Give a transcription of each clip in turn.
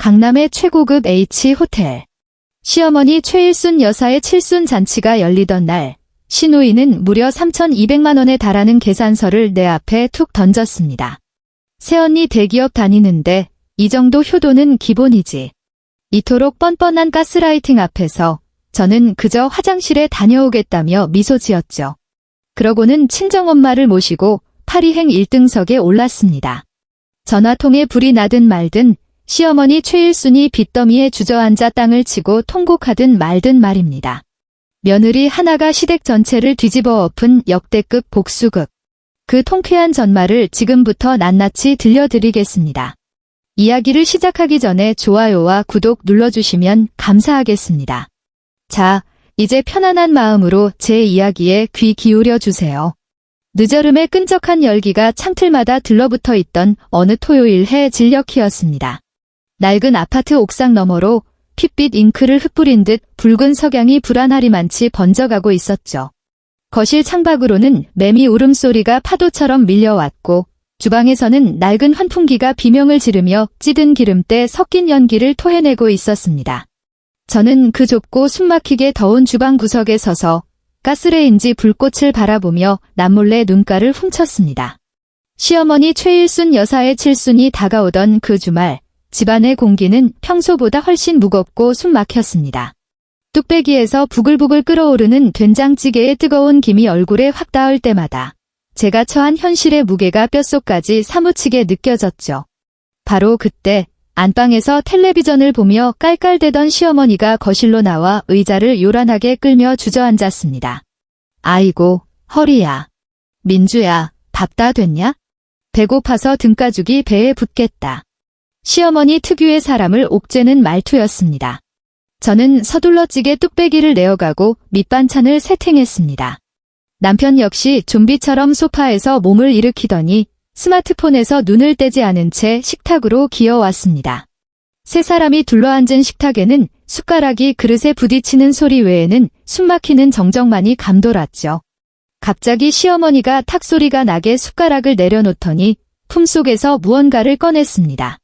강남의 최고급 H호텔. 시어머니 최일순 여사의 칠순 잔치가 열리던 날, 시누이는 무려 3,200만 원에 달하는 계산서를 내 앞에 툭 던졌습니다. 새언니 대기업 다니는데 이 정도 효도는 기본이지. 이토록 뻔뻔한 가스라이팅 앞에서 저는 그저 화장실에 다녀오겠다며 미소 지었죠. 그러고는 친정엄마를 모시고 파리행 1등석에 올랐습니다. 전화통에 불이 나든 말든 시어머니 최일순이 빚더미에 주저앉아 땅을 치고 통곡하든 말든 말입니다. 며느리 하나가 시댁 전체를 뒤집어 엎은 역대급 복수극. 그 통쾌한 전말을 지금부터 낱낱이 들려드리겠습니다. 이야기를 시작하기 전에 좋아요와 구독 눌러주시면 감사하겠습니다. 자, 이제 편안한 마음으로 제 이야기에 귀 기울여 주세요. 늦여름의 끈적한 열기가 창틀마다 들러붙어 있던 어느 토요일 해 진력희였습니다. 낡은 아파트 옥상 너머로 핏빛 잉크를 흩뿌린 듯 붉은 석양이 불안하리만치 번져가고 있었죠. 거실 창밖으로는 매미 울음소리가 파도처럼 밀려왔고 주방에서는 낡은 환풍기가 비명을 지르며 찌든 기름때 섞인 연기를 토해내고 있었습니다. 저는 그 좁고 숨막히게 더운 주방 구석에 서서 가스레인지 불꽃을 바라보며 남몰래 눈가를 훔쳤습니다. 시어머니 최일순 여사의 칠순이 다가오던 그 주말, 집안의 공기는 평소보다 훨씬 무겁고 숨막혔습니다. 뚝배기에서 부글부글 끓어오르는 된장찌개의 뜨거운 김이 얼굴에 확 닿을 때마다 제가 처한 현실의 무게가 뼛속까지 사무치게 느껴졌죠. 바로 그때 안방에서 텔레비전을 보며 깔깔대던 시어머니가 거실로 나와 의자를 요란하게 끌며 주저앉았습니다. 아이고, 허리야. 민주야, 밥 다 됐냐? 배고파서 등가죽이 배에 붙겠다. 시어머니 특유의 사람을 옥죄는 말투였습니다. 저는 서둘러 찌개 뚝배기를 내어가고 밑반찬을 세팅했습니다. 남편 역시 좀비처럼 소파에서 몸을 일으키더니 스마트폰에서 눈을 떼지 않은 채 식탁으로 기어왔습니다. 세 사람이 둘러앉은 식탁에는 숟가락이 그릇에 부딪히는 소리 외에는 숨막히는 정적만이 감돌았죠. 갑자기 시어머니가 탁 소리가 나게 숟가락을 내려놓더니 품속에서 무언가를 꺼냈습니다.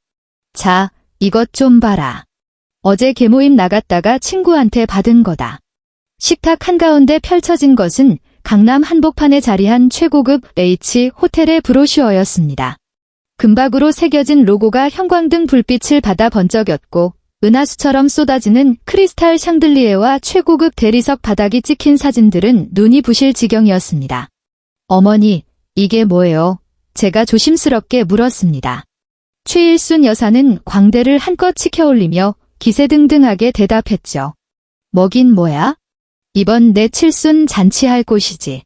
자, 이것 좀 봐라. 어제 계모임 나갔다가 친구한테 받은 거다. 식탁 한가운데 펼쳐진 것은 강남 한복판에 자리한 최고급 H호텔의 브로슈어였습니다. 금박으로 새겨진 로고가 형광등 불빛을 받아 번쩍였고 은하수처럼 쏟아지는 크리스탈 샹들리에와 최고급 대리석 바닥이 찍힌 사진들은 눈이 부실 지경이었습니다. 어머니, 이게 뭐예요? 제가 조심스럽게 물었습니다. 최일순 여사는 광대를 한껏 치켜올리며 기세등등하게 대답했죠. 뭐긴 뭐야? 이번 내 칠순 잔치할 곳이지.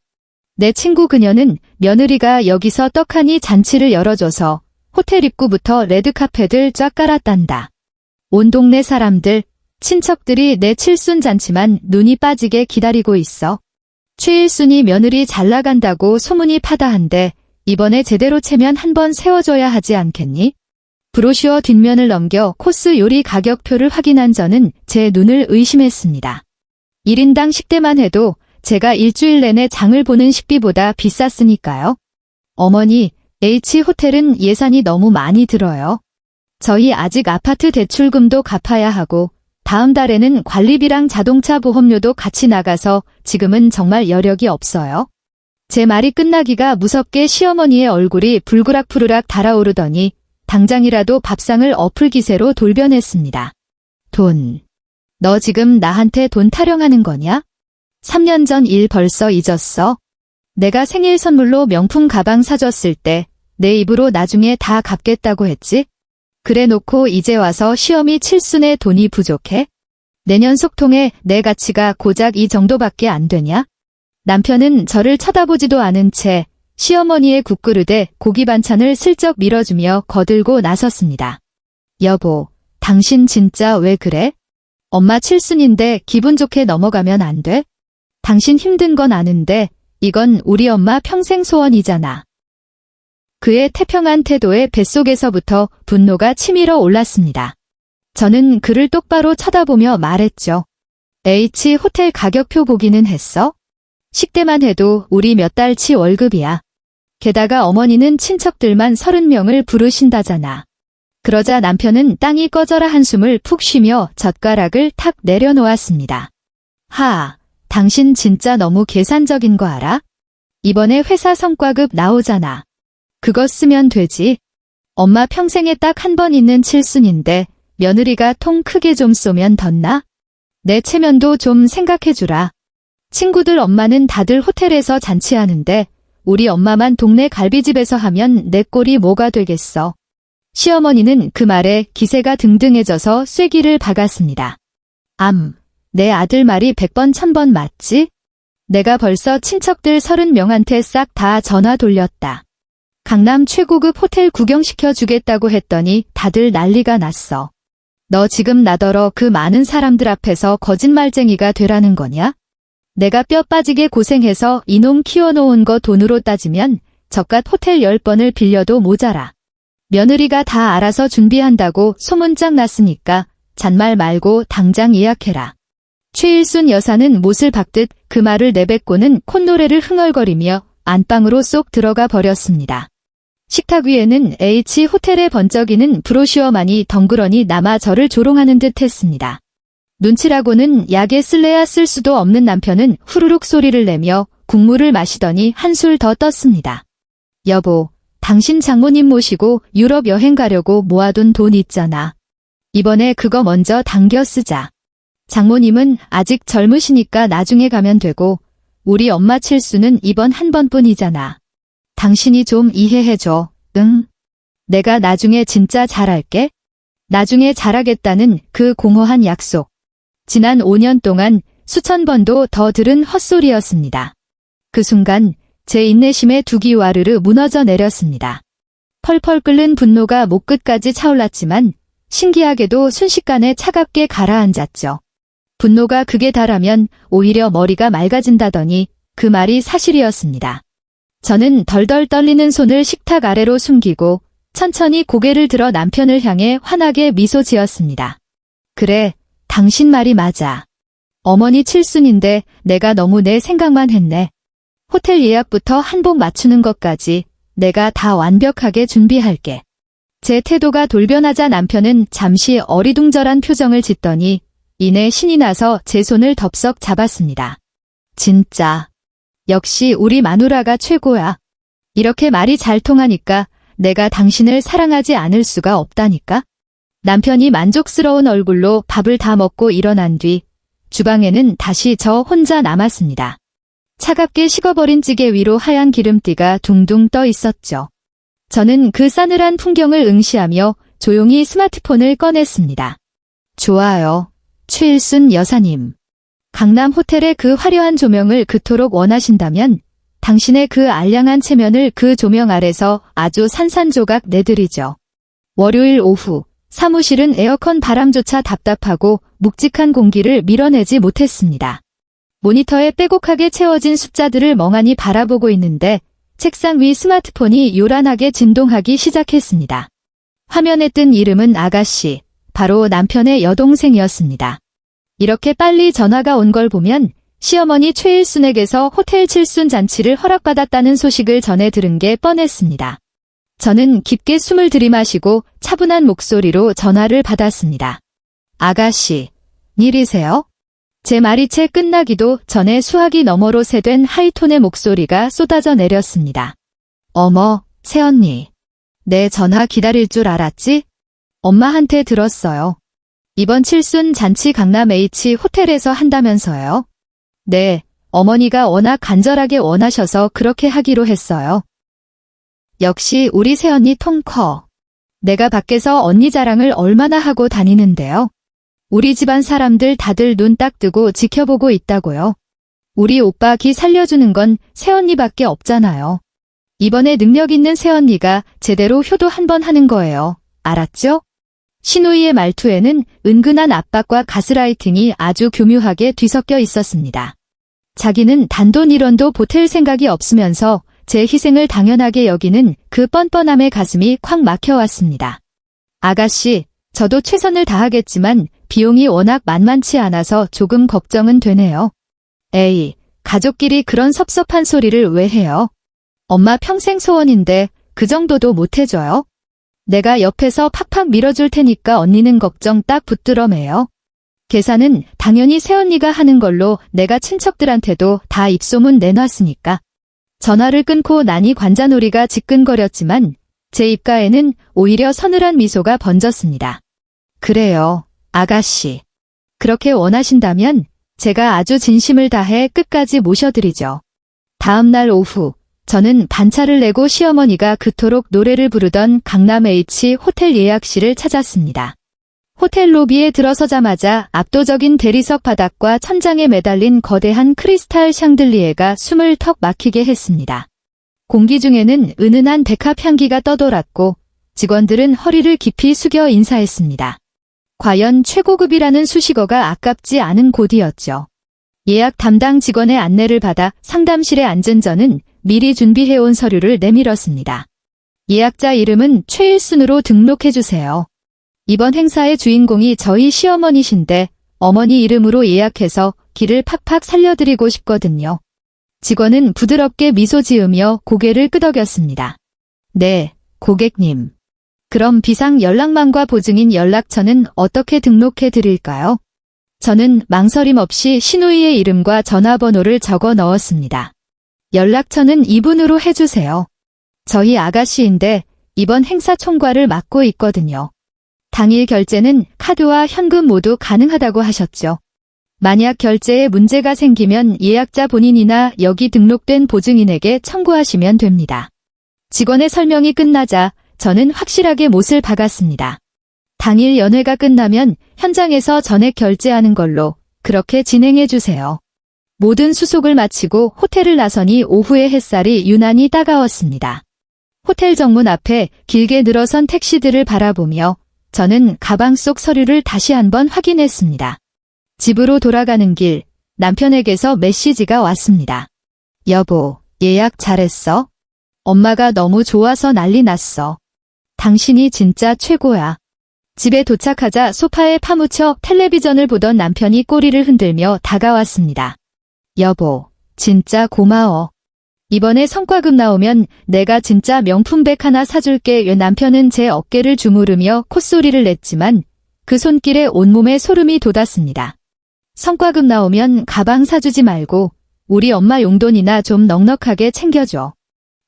내 친구 그녀는 며느리가 여기서 떡하니 잔치를 열어줘서 호텔 입구부터 레드카펫을 쫙 깔았단다. 온 동네 사람들, 친척들이 내 칠순 잔치만 눈이 빠지게 기다리고 있어. 최일순이 며느리 잘 나간다고 소문이 파다한데 이번에 제대로 체면 한번 세워줘야 하지 않겠니? 브로슈어 뒷면을 넘겨 코스 요리 가격표를 확인한 저는 제 눈을 의심했습니다. 1인당 식대만 해도 제가 일주일 내내 장을 보는 식비보다 비쌌으니까요. 어머니, H호텔은 예산이 너무 많이 들어요. 저희 아직 아파트 대출금도 갚아야 하고 다음 달에는 관리비랑 자동차 보험료도 같이 나가서 지금은 정말 여력이 없어요. 제 말이 끝나기가 무섭게 시어머니의 얼굴이 불그락푸르락 달아오르더니 당장이라도 밥상을 엎을 기세로 돌변했습니다. 돈. 너 지금 나한테 돈 타령하는 거냐? 3년 전 일 벌써 잊었어? 내가 생일 선물로 명품 가방 사줬을 때 내 입으로 나중에 다 갚겠다고 했지? 그래 놓고 이제 와서 시어미 칠순에 돈이 부족해? 내년 속통에 내 가치가 고작 이 정도밖에 안 되냐? 남편은 저를 쳐다보지도 않은 채 시어머니의 국그릇에 고기 반찬을 슬쩍 밀어주며 거들고 나섰습니다. 여보, 당신 진짜 왜 그래? 엄마 칠순인데 기분 좋게 넘어가면 안 돼? 당신 힘든 건 아는데 이건 우리 엄마 평생 소원이잖아. 그의 태평한 태도에 뱃속에서부터 분노가 치밀어 올랐습니다. 저는 그를 똑바로 쳐다보며 말했죠. H호텔 가격표 보기는 했어? 식대만 해도 우리 몇 달치 월급이야. 게다가 어머니는 친척들만 30명을 부르신다잖아. 그러자 남편은 땅이 꺼져라 한숨을 푹 쉬며 젓가락을 탁 내려놓았습니다. 당신 진짜 너무 계산적인 거 알아? 이번에 회사 성과급 나오잖아. 그거 쓰면 되지. 엄마 평생에 딱 한 번 있는 칠순인데 며느리가 통 크게 좀 쏘면 덧나? 내 체면도 좀 생각해주라. 친구들 엄마는 다들 호텔에서 잔치하는데 우리 엄마만 동네 갈비집에서 하면 내 꼴이 뭐가 되겠어. 시어머니는 그 말에 기세가 등등해져서 쐐기를 박았습니다. 내 아들 말이 100번 1000번 맞지? 내가 벌써 친척들 30명한테 싹 다 전화 돌렸다. 강남 최고급 호텔 구경시켜 주겠다고 했더니 다들 난리가 났어. 너 지금 나더러 그 많은 사람들 앞에서 거짓말쟁이가 되라는 거냐? 내가 뼈 빠지게 고생해서 이놈 키워놓은 거 돈으로 따지면 저깟 호텔 10번을 빌려도 모자라. 며느리가 다 알아서 준비한다고 소문짝 났으니까 잔말 말고 당장 예약해라. 최일순 여사는 못을 박듯 그 말을 내뱉고는 콧노래를 흥얼거리며 안방으로 쏙 들어가 버렸습니다. 식탁 위에는 H호텔에 번쩍이는 브로셔만이 덩그러니 남아 저를 조롱하는 듯 했습니다. 눈치라고는 약에 쓸래야 쓸 수도 없는 남편은 후루룩 소리를 내며 국물을 마시더니 한술 더 떴습니다. 여보, 당신 장모님 모시고 유럽 여행 가려고 모아둔 돈 있잖아. 이번에 그거 먼저 당겨 쓰자. 장모님은 아직 젊으시니까 나중에 가면 되고 우리 엄마 칠수는 이번 한 번뿐이잖아. 당신이 좀 이해해줘. 응? 내가 나중에 진짜 잘할게. 나중에 잘하겠다는 그 공허한 약속. 지난 5년 동안 수천 번도 더 들은 헛소리였습니다. 그 순간 제 인내심의 둑이 와르르 무너져 내렸습니다. 펄펄 끓는 분노가 목끝까지 차올랐지만 신기하게도 순식간에 차갑게 가라앉았죠. 분노가 극에 달하면 오히려 머리가 맑아진다더니 그 말이 사실이었습니다. 저는 덜덜 떨리는 손을 식탁 아래로 숨기고 천천히 고개를 들어 남편을 향해 환하게 미소 지었습니다. 그래, 당신 말이 맞아. 어머니 칠순인데 내가 너무 내 생각만 했네. 호텔 예약부터 한복 맞추는 것까지 내가 다 완벽하게 준비할게. 제 태도가 돌변하자 남편은 잠시 어리둥절한 표정을 짓더니 이내 신이 나서 제 손을 덥석 잡았습니다. 진짜. 역시 우리 마누라가 최고야. 이렇게 말이 잘 통하니까 내가 당신을 사랑하지 않을 수가 없다니까. 남편이 만족스러운 얼굴로 밥을 다 먹고 일어난 뒤 주방에는 다시 저 혼자 남았습니다. 차갑게 식어버린 찌개 위로 하얀 기름띠가 둥둥 떠 있었죠. 저는 그 싸늘한 풍경을 응시하며 조용히 스마트폰을 꺼냈습니다. 좋아요. 최일순 여사님. 강남 호텔의 그 화려한 조명을 그토록 원하신다면 당신의 그 알량한 체면을 그 조명 아래서 아주 산산조각 내드리죠. 월요일 오후 사무실은 에어컨 바람조차 답답하고 묵직한 공기를 밀어내지 못했습니다. 모니터에 빼곡하게 채워진 숫자들을 멍하니 바라보고 있는데 책상 위 스마트폰이 요란하게 진동하기 시작했습니다. 화면에 뜬 이름은 아가씨, 바로 남편의 여동생이었습니다. 이렇게 빨리 전화가 온 걸 보면 시어머니 최일순에게서 호텔 칠순 잔치를 허락받았다는 소식을 전해 들은 게 뻔했습니다. 저는 깊게 숨을 들이마시고 차분한 목소리로 전화를 받았습니다. 아가씨, 일이세요? 제 말이 채 끝나기도 전에 수화기 너머로 새된 하이톤의 목소리가 쏟아져 내렸습니다. 어머, 새언니. 내 전화 기다릴 줄 알았지? 엄마한테 들었어요. 이번 칠순 잔치 강남 H 호텔에서 한다면서요? 네, 어머니가 워낙 간절하게 원하셔서 그렇게 하기로 했어요. 역시 우리 새언니 통 커. 내가 밖에서 언니 자랑을 얼마나 하고 다니는데요. 우리 집안 사람들 다들 눈 딱 뜨고 지켜보고 있다고요. 우리 오빠 기 살려주는 건 새언니밖에 없잖아요. 이번에 능력 있는 새언니가 제대로 효도 한번 하는 거예요. 알았죠? 신우이의 말투에는 은근한 압박과 가스라이팅이 아주 교묘하게 뒤섞여 있었습니다. 자기는 단돈 1원도 보탤 생각이 없으면서 제 희생을 당연하게 여기는 그 뻔뻔함에 가슴이 콱 막혀왔습니다. 아가씨, 저도 최선을 다하겠지만 비용이 워낙 만만치 않아서 조금 걱정은 되네요. 에이, 가족끼리 그런 섭섭한 소리를 왜 해요? 엄마 평생 소원인데 그 정도도 못 해줘요? 내가 옆에서 팍팍 밀어줄 테니까 언니는 걱정 딱 붙들어 매요. 계산은 당연히 새언니가 하는 걸로 내가 친척들한테도 다 입소문 내놨으니까. 전화를 끊고 나니 관자놀이가 지끈거렸지만 제 입가에는 오히려 서늘한 미소가 번졌습니다. 그래요, 아가씨. 그렇게 원하신다면 제가 아주 진심을 다해 끝까지 모셔드리죠. 다음 날 오후, 저는 반차를 내고 시어머니가 그토록 노래를 부르던 강남 H 호텔 예약실을 찾았습니다. 호텔 로비에 들어서자마자 압도적인 대리석 바닥과 천장에 매달린 거대한 크리스탈 샹들리에가 숨을 턱 막히게 했습니다. 공기 중에는 은은한 백합 향기가 떠돌았고 직원들은 허리를 깊이 숙여 인사했습니다. 과연 최고급이라는 수식어가 아깝지 않은 곳이었죠. 예약 담당 직원의 안내를 받아 상담실에 앉은 저는 미리 준비해온 서류를 내밀었습니다. 예약자 이름은 최일순으로 등록해주세요. 이번 행사의 주인공이 저희 시어머니신데 어머니 이름으로 예약해서 길을 팍팍 살려드리고 싶거든요. 직원은 부드럽게 미소 지으며 고개를 끄덕였습니다. 네, 고객님. 그럼 비상 연락망과 보증인 연락처는 어떻게 등록해 드릴까요? 저는 망설임 없이 신우이의 이름과 전화번호를 적어 넣었습니다. 연락처는 이분으로 해주세요. 저희 아가씨인데 이번 행사 총괄을 맡고 있거든요. 당일 결제는 카드와 현금 모두 가능하다고 하셨죠. 만약 결제에 문제가 생기면 예약자 본인이나 여기 등록된 보증인에게 청구하시면 됩니다. 직원의 설명이 끝나자 저는 확실하게 못을 박았습니다. 당일 연회가 끝나면 현장에서 전액 결제하는 걸로 그렇게 진행해 주세요. 모든 수속을 마치고 호텔을 나서니 오후의 햇살이 유난히 따가웠습니다. 호텔 정문 앞에 길게 늘어선 택시들을 바라보며 저는 가방 속 서류를 다시 한번 확인했습니다. 집으로 돌아가는 길, 남편에게서 메시지가 왔습니다. 여보, 예약 잘했어? 엄마가 너무 좋아서 난리 났어. 당신이 진짜 최고야. 집에 도착하자 소파에 파묻혀 텔레비전을 보던 남편이 꼬리를 흔들며 다가왔습니다. 여보, 진짜 고마워. 이번에 성과급 나오면 내가 진짜 명품백 하나 사줄게. 남편은 제 어깨를 주무르며 콧소리를 냈지만 그 손길에 온몸에 소름이 돋았습니다. 성과급 나오면 가방 사주지 말고 우리 엄마 용돈이나 좀 넉넉하게 챙겨줘.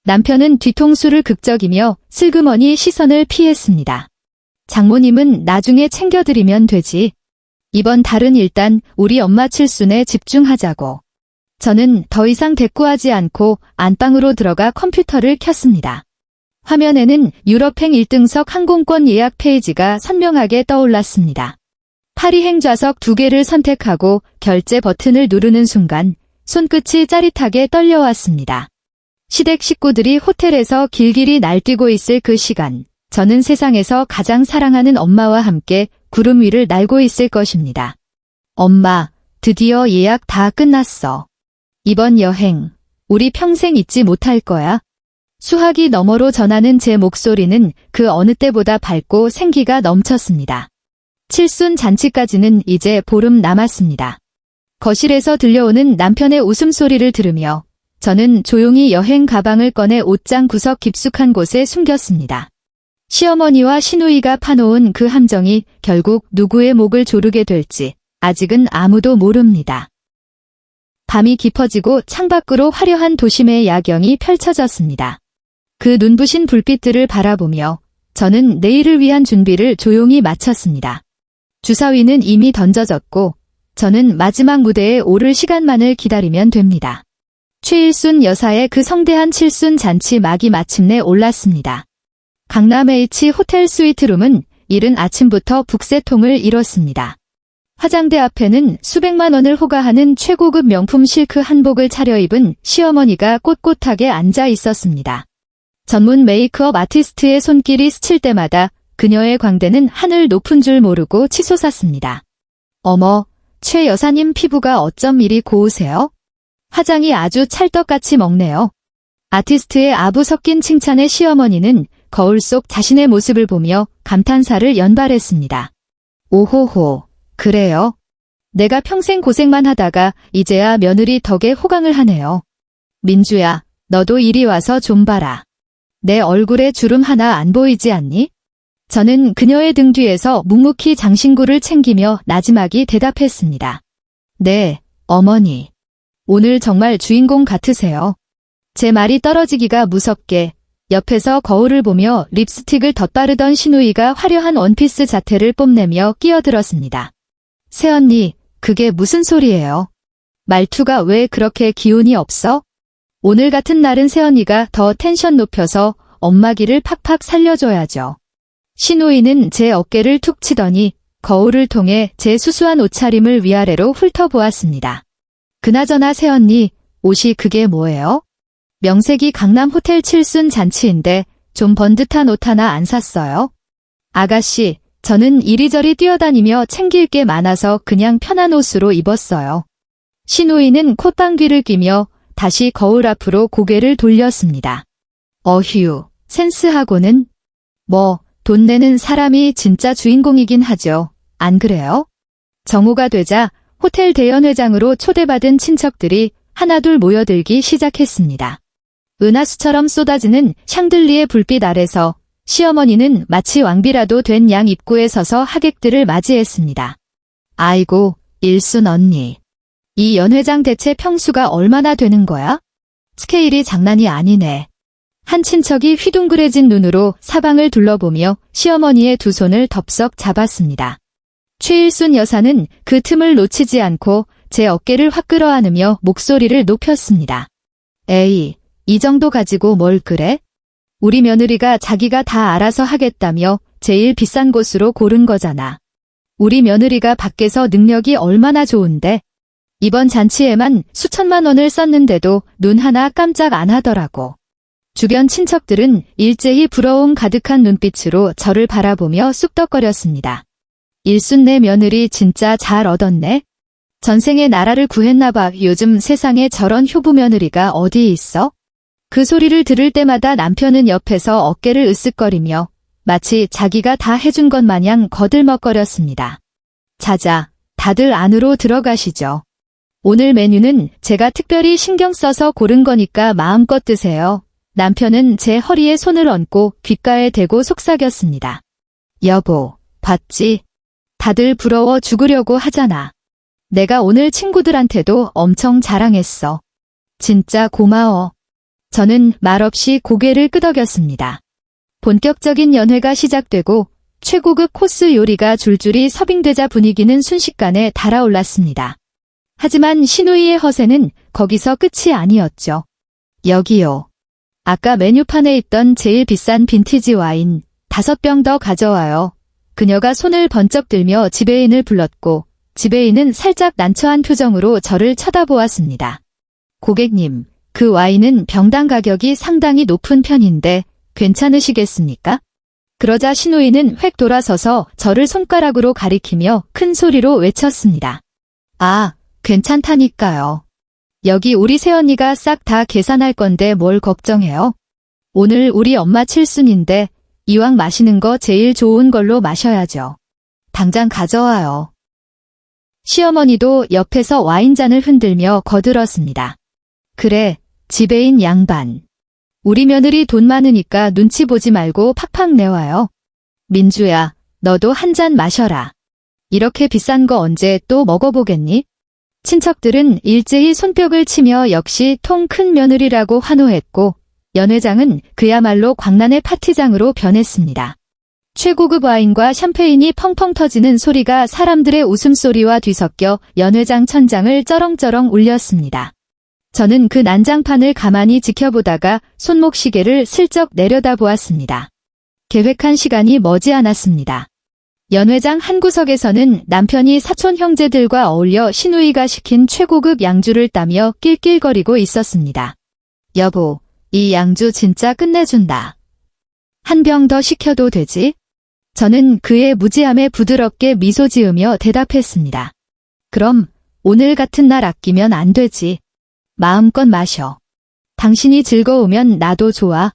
남편은 뒤통수를 극적이며 슬그머니 시선을 피했습니다. 장모님은 나중에 챙겨드리면 되지. 이번 달은 일단 우리 엄마 칠순에 집중하자고. 저는 더 이상 대꾸하지 않고 안방으로 들어가 컴퓨터를 켰습니다. 화면에는 유럽행 1등석 항공권 예약 페이지가 선명하게 떠올랐습니다. 파리행 좌석 2개를 선택하고 결제 버튼을 누르는 순간 손끝이 짜릿하게 떨려왔습니다. 시댁 식구들이 호텔에서 길길이 날뛰고 있을 그 시간, 저는 세상에서 가장 사랑하는 엄마와 함께 구름 위를 날고 있을 것입니다. 엄마, 드디어 예약 다 끝났어. 이번 여행, 우리 평생 잊지 못할 거야. 수화기 너머로 전하는 제 목소리는 그 어느 때보다 밝고 생기가 넘쳤습니다. 칠순 잔치까지는 이제 보름 남았습니다. 거실에서 들려오는 남편의 웃음소리를 들으며 저는 조용히 여행 가방을 꺼내 옷장 구석 깊숙한 곳에 숨겼습니다. 시어머니와 시누이가 파놓은 그 함정이 결국 누구의 목을 조르게 될지 아직은 아무도 모릅니다. 밤이 깊어지고 창밖으로 화려한 도심의 야경이 펼쳐졌습니다. 그 눈부신 불빛들을 바라보며 저는 내일을 위한 준비를 조용히 마쳤습니다. 주사위는 이미 던져졌고 저는 마지막 무대에 오를 시간만을 기다리면 됩니다. 최일순 여사의 그 성대한 칠순 잔치 막이 마침내 올랐습니다. 강남 H 호텔 스위트룸은 이른 아침부터 북새통을 이뤘습니다. 화장대 앞에는 수백만 원을 호가하는 최고급 명품 실크 한복을 차려입은 시어머니가 꼿꼿하게 앉아 있었습니다. 전문 메이크업 아티스트의 손길이 스칠 때마다 그녀의 광대는 하늘 높은 줄 모르고 치솟았습니다. 어머, 최 여사님 피부가 어쩜 이리 고우세요? 화장이 아주 찰떡같이 먹네요. 아티스트의 아부 섞인 칭찬에 시어머니는 거울 속 자신의 모습을 보며 감탄사를 연발했습니다. 오호호, 그래요? 내가 평생 고생만 하다가 이제야 며느리 덕에 호강을 하네요. 민주야, 너도 이리 와서 좀 봐라. 내 얼굴에 주름 하나 안 보이지 않니? 저는 그녀의 등 뒤에서 묵묵히 장신구를 챙기며 나지막이 대답했습니다. 네, 어머니. 오늘 정말 주인공 같으세요. 제 말이 떨어지기가 무섭게 옆에서 거울을 보며 립스틱을 덧바르던 신우이가 화려한 원피스 자태를 뽐내며 끼어들었습니다. 새언니, 그게 무슨 소리예요? 말투가 왜 그렇게 기운이 없어? 오늘 같은 날은 새언니가 더 텐션 높여서 엄마기를 팍팍 살려줘야죠. 신우이는 제 어깨를 툭 치더니 거울을 통해 제 수수한 옷차림을 위아래로 훑어보았습니다. 그나저나 새언니, 옷이 그게 뭐예요? 명색이 강남 호텔 칠순 잔치인데 좀 번듯한 옷 하나 안 샀어요? 아가씨, 저는 이리저리 뛰어다니며 챙길 게 많아서 그냥 편한 옷으로 입었어요. 신우이는 콧방귀를 뀌며 다시 거울 앞으로 고개를 돌렸습니다. 어휴, 센스하고는. 돈 내는 사람이 진짜 주인공이긴 하죠. 안 그래요? 정오가 되자 호텔 대연회장으로 초대받은 친척들이 하나둘 모여들기 시작했습니다. 은하수처럼 쏟아지는 샹들리에 불빛 아래서 시어머니는 마치 왕비라도 된 양 입구에 서서 하객들을 맞이했습니다. 아이고, 일순 언니. 이 연회장 대체 평수가 얼마나 되는 거야? 스케일이 장난이 아니네. 한 친척이 휘둥그레진 눈으로 사방을 둘러보며 시어머니의 두 손을 덥석 잡았습니다. 최일순 여사는 그 틈을 놓치지 않고 제 어깨를 확 끌어안으며 목소리를 높였습니다. 에이, 이 정도 가지고 뭘 그래? 우리 며느리가 자기가 다 알아서 하겠다며 제일 비싼 곳으로 고른 거잖아. 우리 며느리가 밖에서 능력이 얼마나 좋은데. 이번 잔치에만 수천만 원을 썼는데도 눈 하나 깜짝 안 하더라고. 주변 친척들은 일제히 부러움 가득한 눈빛으로 저를 바라보며 쑥덕거렸습니다. 일순 내 며느리 진짜 잘 얻었네. 전생에 나라를 구했나봐. 요즘 세상에 저런 효부 며느리가 어디 있어? 그 소리를 들을 때마다 남편은 옆에서 어깨를 으쓱거리며 마치 자기가 다 해준 것 마냥 거들먹거렸습니다. 자자, 다들 안으로 들어가시죠. 오늘 메뉴는 제가 특별히 신경 써서 고른 거니까 마음껏 드세요. 남편은 제 허리에 손을 얹고 귓가에 대고 속삭였습니다. 여보, 봤지? 다들 부러워 죽으려고 하잖아. 내가 오늘 친구들한테도 엄청 자랑했어. 진짜 고마워. 저는 말없이 고개를 끄덕였습니다. 본격적인 연회가 시작되고 최고급 코스 요리가 줄줄이 서빙되자 분위기는 순식간에 달아올랐습니다. 하지만 신우이의 허세는 거기서 끝이 아니었죠. 여기요. 아까 메뉴판에 있던 제일 비싼 빈티지 와인 5병 더 가져와요. 그녀가 손을 번쩍 들며 지배인을 불렀고 지배인은 살짝 난처한 표정으로 저를 쳐다보았습니다. 고객님, 그 와인은 병당 가격이 상당히 높은 편인데 괜찮으시겠습니까? 그러자 신우이는 획 돌아서서 저를 손가락으로 가리키며 큰 소리로 외쳤습니다. 아, 괜찮다니까요. 여기 우리 새언니가 싹 다 계산할 건데 뭘 걱정해요? 오늘 우리 엄마 칠순인데 이왕 마시는 거 제일 좋은 걸로 마셔야죠. 당장 가져와요. 시어머니도 옆에서 와인잔을 흔들며 거들었습니다. 그래, 지배인 양반. 우리 며느리 돈 많으니까 눈치 보지 말고 팍팍 내와요. 민주야, 너도 한 잔 마셔라. 이렇게 비싼 거 언제 또 먹어보겠니? 친척들은 일제히 손뼉을 치며 역시 통 큰 며느리라고 환호했고 연회장은 그야말로 광란의 파티장으로 변했습니다. 최고급 와인과 샴페인이 펑펑 터지는 소리가 사람들의 웃음소리와 뒤섞여 연회장 천장을 쩌렁쩌렁 울렸습니다. 저는 그 난장판을 가만히 지켜보다가 손목 시계를 슬쩍 내려다보았습니다. 계획한 시간이 머지않았습니다. 연회장 한 구석에서는 남편이 사촌 형제들과 어울려 신우이가 시킨 최고급 양주를 따며 낄낄거리고 있었습니다. 여보, 이 양주 진짜 끝내준다. 한 병 더 시켜도 되지? 저는 그의 무지함에 부드럽게 미소 지으며 대답했습니다. 그럼 오늘 같은 날 아끼면 안 되지. 마음껏 마셔. 당신이 즐거우면 나도 좋아.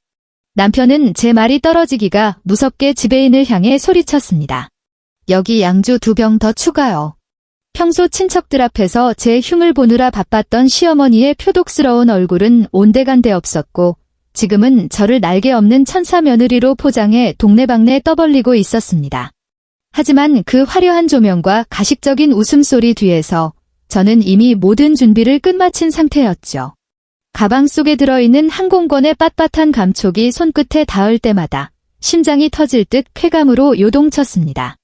남편은 제 말이 떨어지기가 무섭게 지배인을 향해 소리쳤습니다. 여기 양주 2병 더 추가요. 평소 친척들 앞에서 제 흉을 보느라 바빴던 시어머니의 표독스러운 얼굴은 온데간데 없었고 지금은 저를 날개 없는 천사 며느리로 포장해 동네방네 떠벌리고 있었습니다. 하지만 그 화려한 조명과 가식적인 웃음소리 뒤에서 저는 이미 모든 준비를 끝마친 상태였죠. 가방 속에 들어있는 한 공권의 빳빳한 감촉이 손끝에 닿을 때마다 심장이 터질 듯 쾌감으로 요동쳤습니다.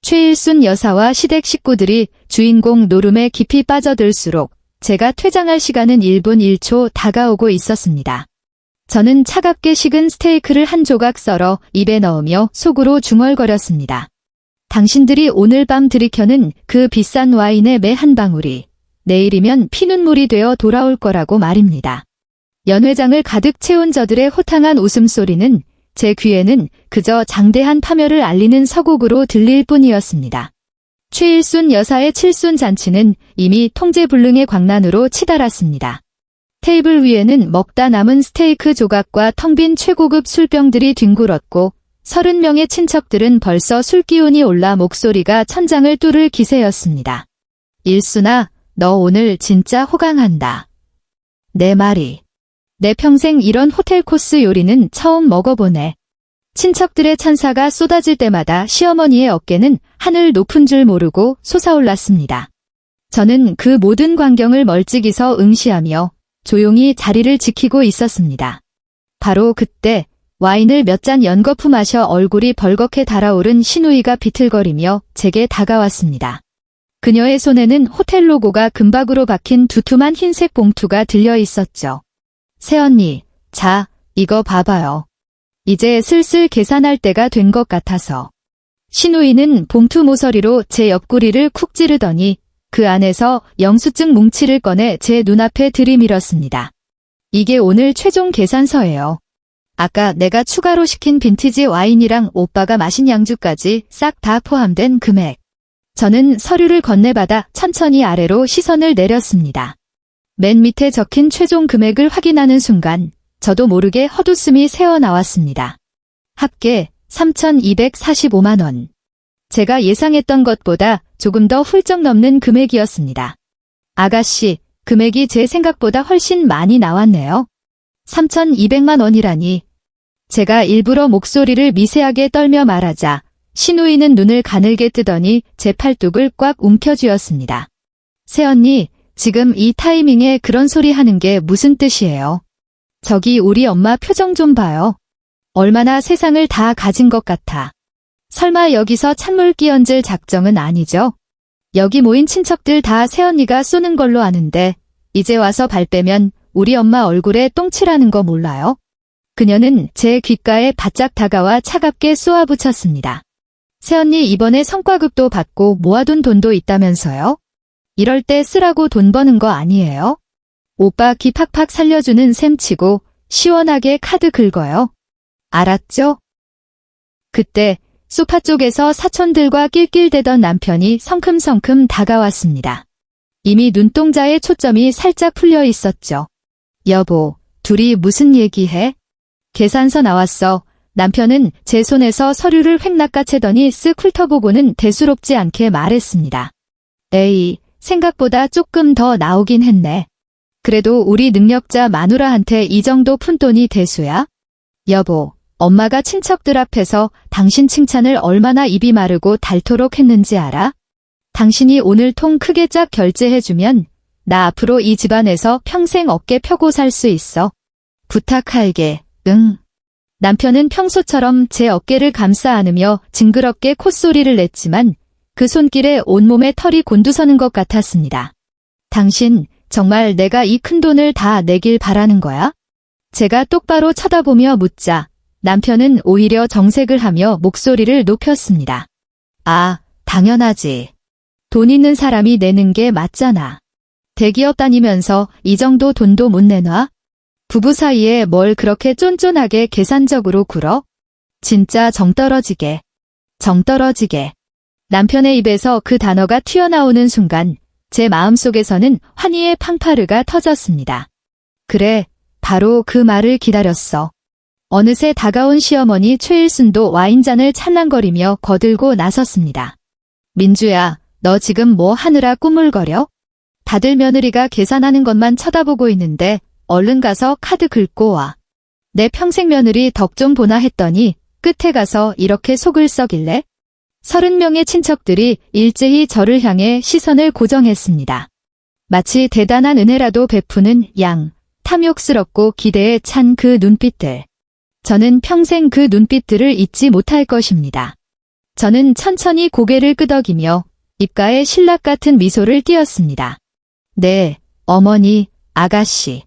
최일순 여사와 시댁 식구들이 주인공 노름에 깊이 빠져들수록 제가 퇴장할 시간은 1분 1초 다가오고 있었습니다. 저는 차갑게 식은 스테이크를 한 조각 썰어 입에 넣으며 속으로 중얼거렸습니다. 당신들이 오늘 밤 들이켜는 그 비싼 와인의 매 한 방울이 내일이면 피눈물이 되어 돌아올 거라고 말입니다. 연회장을 가득 채운 저들의 호탕한 웃음소리는 제 귀에는 그저 장대한 파멸을 알리는 서곡으로 들릴 뿐이었습니다. 최일순 여사의 칠순 잔치는 이미 통제불능의 광란으로 치달았습니다. 테이블 위에는 먹다 남은 스테이크 조각과 텅 빈 최고급 술병들이 뒹굴었고 30명의 친척들은 벌써 술기운이 올라 목소리가 천장을 뚫을 기세였습니다. 일순아, 너 오늘 진짜 호강한다. 내 말이. 내 평생 이런 호텔 코스 요리는 처음 먹어보네. 친척들의 찬사가 쏟아질 때마다 시어머니의 어깨는 하늘 높은 줄 모르고 솟아올랐습니다. 저는 그 모든 광경을 멀찍이서 응시하며 조용히 자리를 지키고 있었습니다. 바로 그때 와인을 몇 잔 연거푸 마셔 얼굴이 벌겋게 달아오른 시누이가 비틀거리며 제게 다가왔습니다. 그녀의 손에는 호텔 로고가 금박으로 박힌 두툼한 흰색 봉투가 들려 있었죠. 새언니, 자, 이거 봐봐요. 이제 슬슬 계산할 때가 된 것 같아서. 시누이는 봉투 모서리로 제 옆구리를 쿡 찌르더니 그 안에서 영수증 뭉치를 꺼내 제 눈앞에 들이밀었습니다. 이게 오늘 최종 계산서예요. 아까 내가 추가로 시킨 빈티지 와인이랑 오빠가 마신 양주까지 싹 다 포함된 금액. 저는 서류를 건네받아 천천히 아래로 시선을 내렸습니다. 맨 밑에 적힌 최종 금액을 확인하는 순간 저도 모르게 헛웃음이 새어나왔습니다. 합계 3,245만 원. 제가 예상했던 것보다 조금 더 훌쩍 넘는 금액이었습니다. 아가씨, 금액이 제 생각보다 훨씬 많이 나왔네요. 3,200만 원이라니. 제가 일부러 목소리를 미세하게 떨며 말하자 시누이는 눈을 가늘게 뜨더니 제 팔뚝을 꽉 움켜쥐었습니다. 새언니, 지금 이 타이밍에 그런 소리 하는 게 무슨 뜻이에요? 저기 우리 엄마 표정 좀 봐요. 얼마나 세상을 다 가진 것 같아. 설마 여기서 찬물 끼얹을 작정은 아니죠? 여기 모인 친척들 다 새언니가 쏘는 걸로 아는데 이제 와서 발 빼면 우리 엄마 얼굴에 똥칠하는 거 몰라요? 그녀는 제 귓가에 바짝 다가와 차갑게 쏘아붙였습니다. 새언니 이번에 성과급도 받고 모아둔 돈도 있다면서요? 이럴 때 쓰라고 돈 버는 거 아니에요? 오빠 기 팍팍 살려주는 셈치고 시원하게 카드 긁어요. 알았죠? 그때 소파 쪽에서 사촌들과 낄낄대던 남편이 성큼성큼 다가왔습니다. 이미 눈동자에 초점이 살짝 풀려 있었죠. 여보, 둘이 무슨 얘기해? 계산서 나왔어. 남편은 제 손에서 서류를 획 낚아채더니 쓱 훑어보고는 대수롭지 않게 말했습니다. 에이, 생각보다 조금 더 나오긴 했네. 그래도 우리 능력자 마누라한테 이 정도 푼돈이 대수야? 여보, 엄마가 친척들 앞에서 당신 칭찬을 얼마나 입이 마르고 닳도록 했는지 알아? 당신이 오늘 통 크게 쫙 결제해주면 나 앞으로 이 집안에서 평생 어깨 펴고 살 수 있어. 부탁할게, 응. 남편은 평소처럼 제 어깨를 감싸 안으며 징그럽게 콧소리를 냈지만 그 손길에 온몸에 털이 곤두서는 것 같았습니다. 당신, 정말 내가 이 큰돈을 다 내길 바라는 거야? 제가 똑바로 쳐다보며 묻자 남편은 오히려 정색을 하며 목소리를 높였습니다. 아, 당연하지. 돈 있는 사람이 내는 게 맞잖아. 대기업 다니면서 이 정도 돈도 못 내놔? 부부 사이에 뭘 그렇게 쫀쫀하게 계산적으로 굴어? 진짜 정떨어지게. 정떨어지게. 남편의 입에서 그 단어가 튀어나오는 순간 제 마음속에서는 환희의 팡파르가 터졌습니다. 그래, 바로 그 말을 기다렸어. 어느새 다가온 시어머니 최일순도 와인잔을 찰랑거리며 거들고 나섰습니다. 민주야, 너 지금 뭐 하느라 꾸물거려? 다들 며느리가 계산하는 것만 쳐다보고 있는데 얼른 가서 카드 긁고 와. 내 평생 며느리 덕 좀 보나 했더니 끝에 가서 이렇게 속을 썩일래? 30명의 친척들이 일제히 저를 향해 시선을 고정했습니다. 마치 대단한 은혜라도 베푸는 양, 탐욕스럽고 기대에 찬 그 눈빛들. 저는 평생 그 눈빛들을 잊지 못할 것입니다. 저는 천천히 고개를 끄덕이며 입가에 신락 같은 미소를 띄었습니다. 네, 어머니, 아가씨.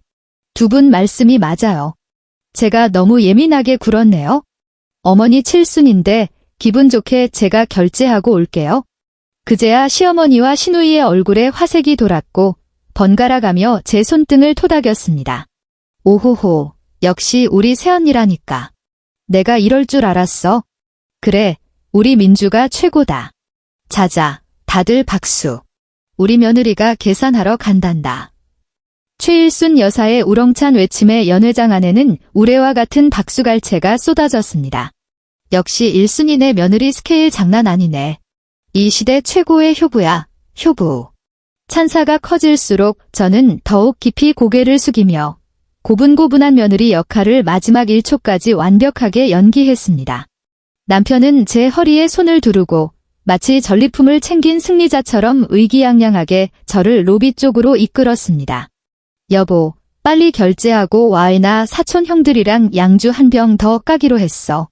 두 분 말씀이 맞아요. 제가 너무 예민하게 굴었네요. 어머니 칠순인데 기분 좋게 제가 결제하고 올게요. 그제야 시어머니와 시누이의 얼굴에 화색이 돌았고 번갈아가며 제 손등을 토닥였습니다. 오호호, 역시 우리 새언니라니까. 내가 이럴 줄 알았어. 그래, 우리 민주가 최고다. 자자, 다들 박수. 우리 며느리가 계산하러 간단다. 최일순 여사의 우렁찬 외침에 연회장 안에는 우레와 같은 박수갈채가 쏟아졌습니다. 역시 일순이네 며느리 스케일 장난 아니네. 이 시대 최고의 효부야, 효부. 찬사가 커질수록 저는 더욱 깊이 고개를 숙이며 고분고분한 며느리 역할을 마지막 1초까지 완벽하게 연기했습니다. 남편은 제 허리에 손을 두르고 마치 전리품을 챙긴 승리자처럼 의기양양하게 저를 로비 쪽으로 이끌었습니다. 여보, 빨리 결제하고 와이나 사촌 형들이랑 양주 한 병 더 까기로 했어.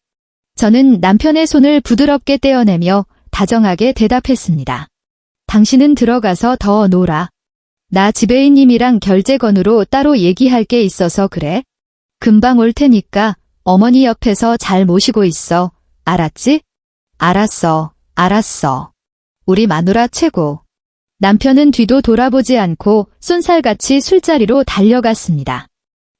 저는 남편의 손을 부드럽게 떼어내며 다정하게 대답했습니다. 당신은 들어가서 더 놀아. 나 지배인님이랑 결제건으로 따로 얘기할 게 있어서 그래. 금방 올 테니까 어머니 옆에서 잘 모시고 있어. 알았지? 알았어. 우리 마누라 최고. 남편은 뒤도 돌아보지 않고 쏜살같이 술자리로 달려갔습니다.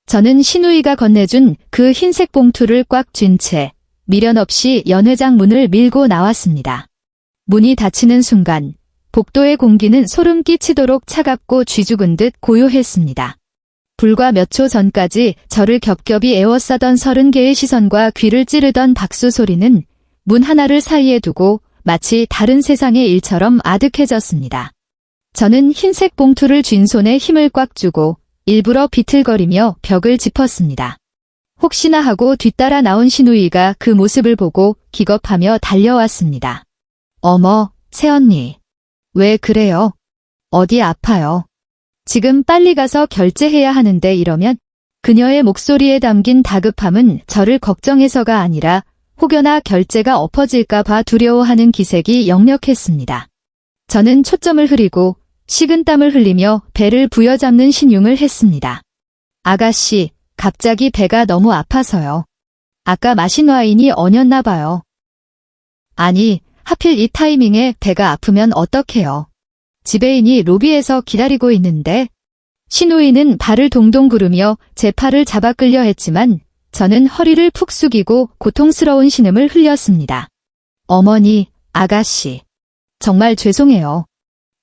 저는 시누이가 건네준 그 흰색 봉투를 꽉 쥔 채 미련 없이 연회장 문을 밀고 나왔습니다. 문이 닫히는 순간 복도의 공기는 소름 끼치도록 차갑고 쥐죽은 듯 고요했습니다. 불과 몇 초 전까지 저를 겹겹이 에워싸던 30개의 시선과 귀를 찌르던 박수 소리는 문 하나를 사이에 두고 마치 다른 세상의 일처럼 아득해졌습니다. 저는 흰색 봉투를 쥔 손에 힘을 꽉 주고 일부러 비틀거리며 벽을 짚었습니다. 혹시나 하고 뒤따라 나온 시누이가 그 모습을 보고 기겁하며 달려왔습니다. 어머, 새언니. 왜 그래요? 어디 아파요? 지금 빨리 가서 결제해야 하는데 이러면? 그녀의 목소리에 담긴 다급함은 저를 걱정해서가 아니라 혹여나 결제가 엎어질까 봐 두려워하는 기색이 역력했습니다. 저는 초점을 흐리고 식은땀을 흘리며 배를 부여잡는 신용을 했습니다. 아가씨, 갑자기 배가 너무 아파서요. 아까 마신 와인이 어녔나 봐요. 아니, 하필 이 타이밍에 배가 아프면 어떡해요. 지배인이 로비에서 기다리고 있는데. 시누이는 발을 동동 구르며 제 팔을 잡아 끌려 했지만 저는 허리를 푹 숙이고 고통스러운 신음을 흘렸습니다. 어머니, 아가씨. 정말 죄송해요.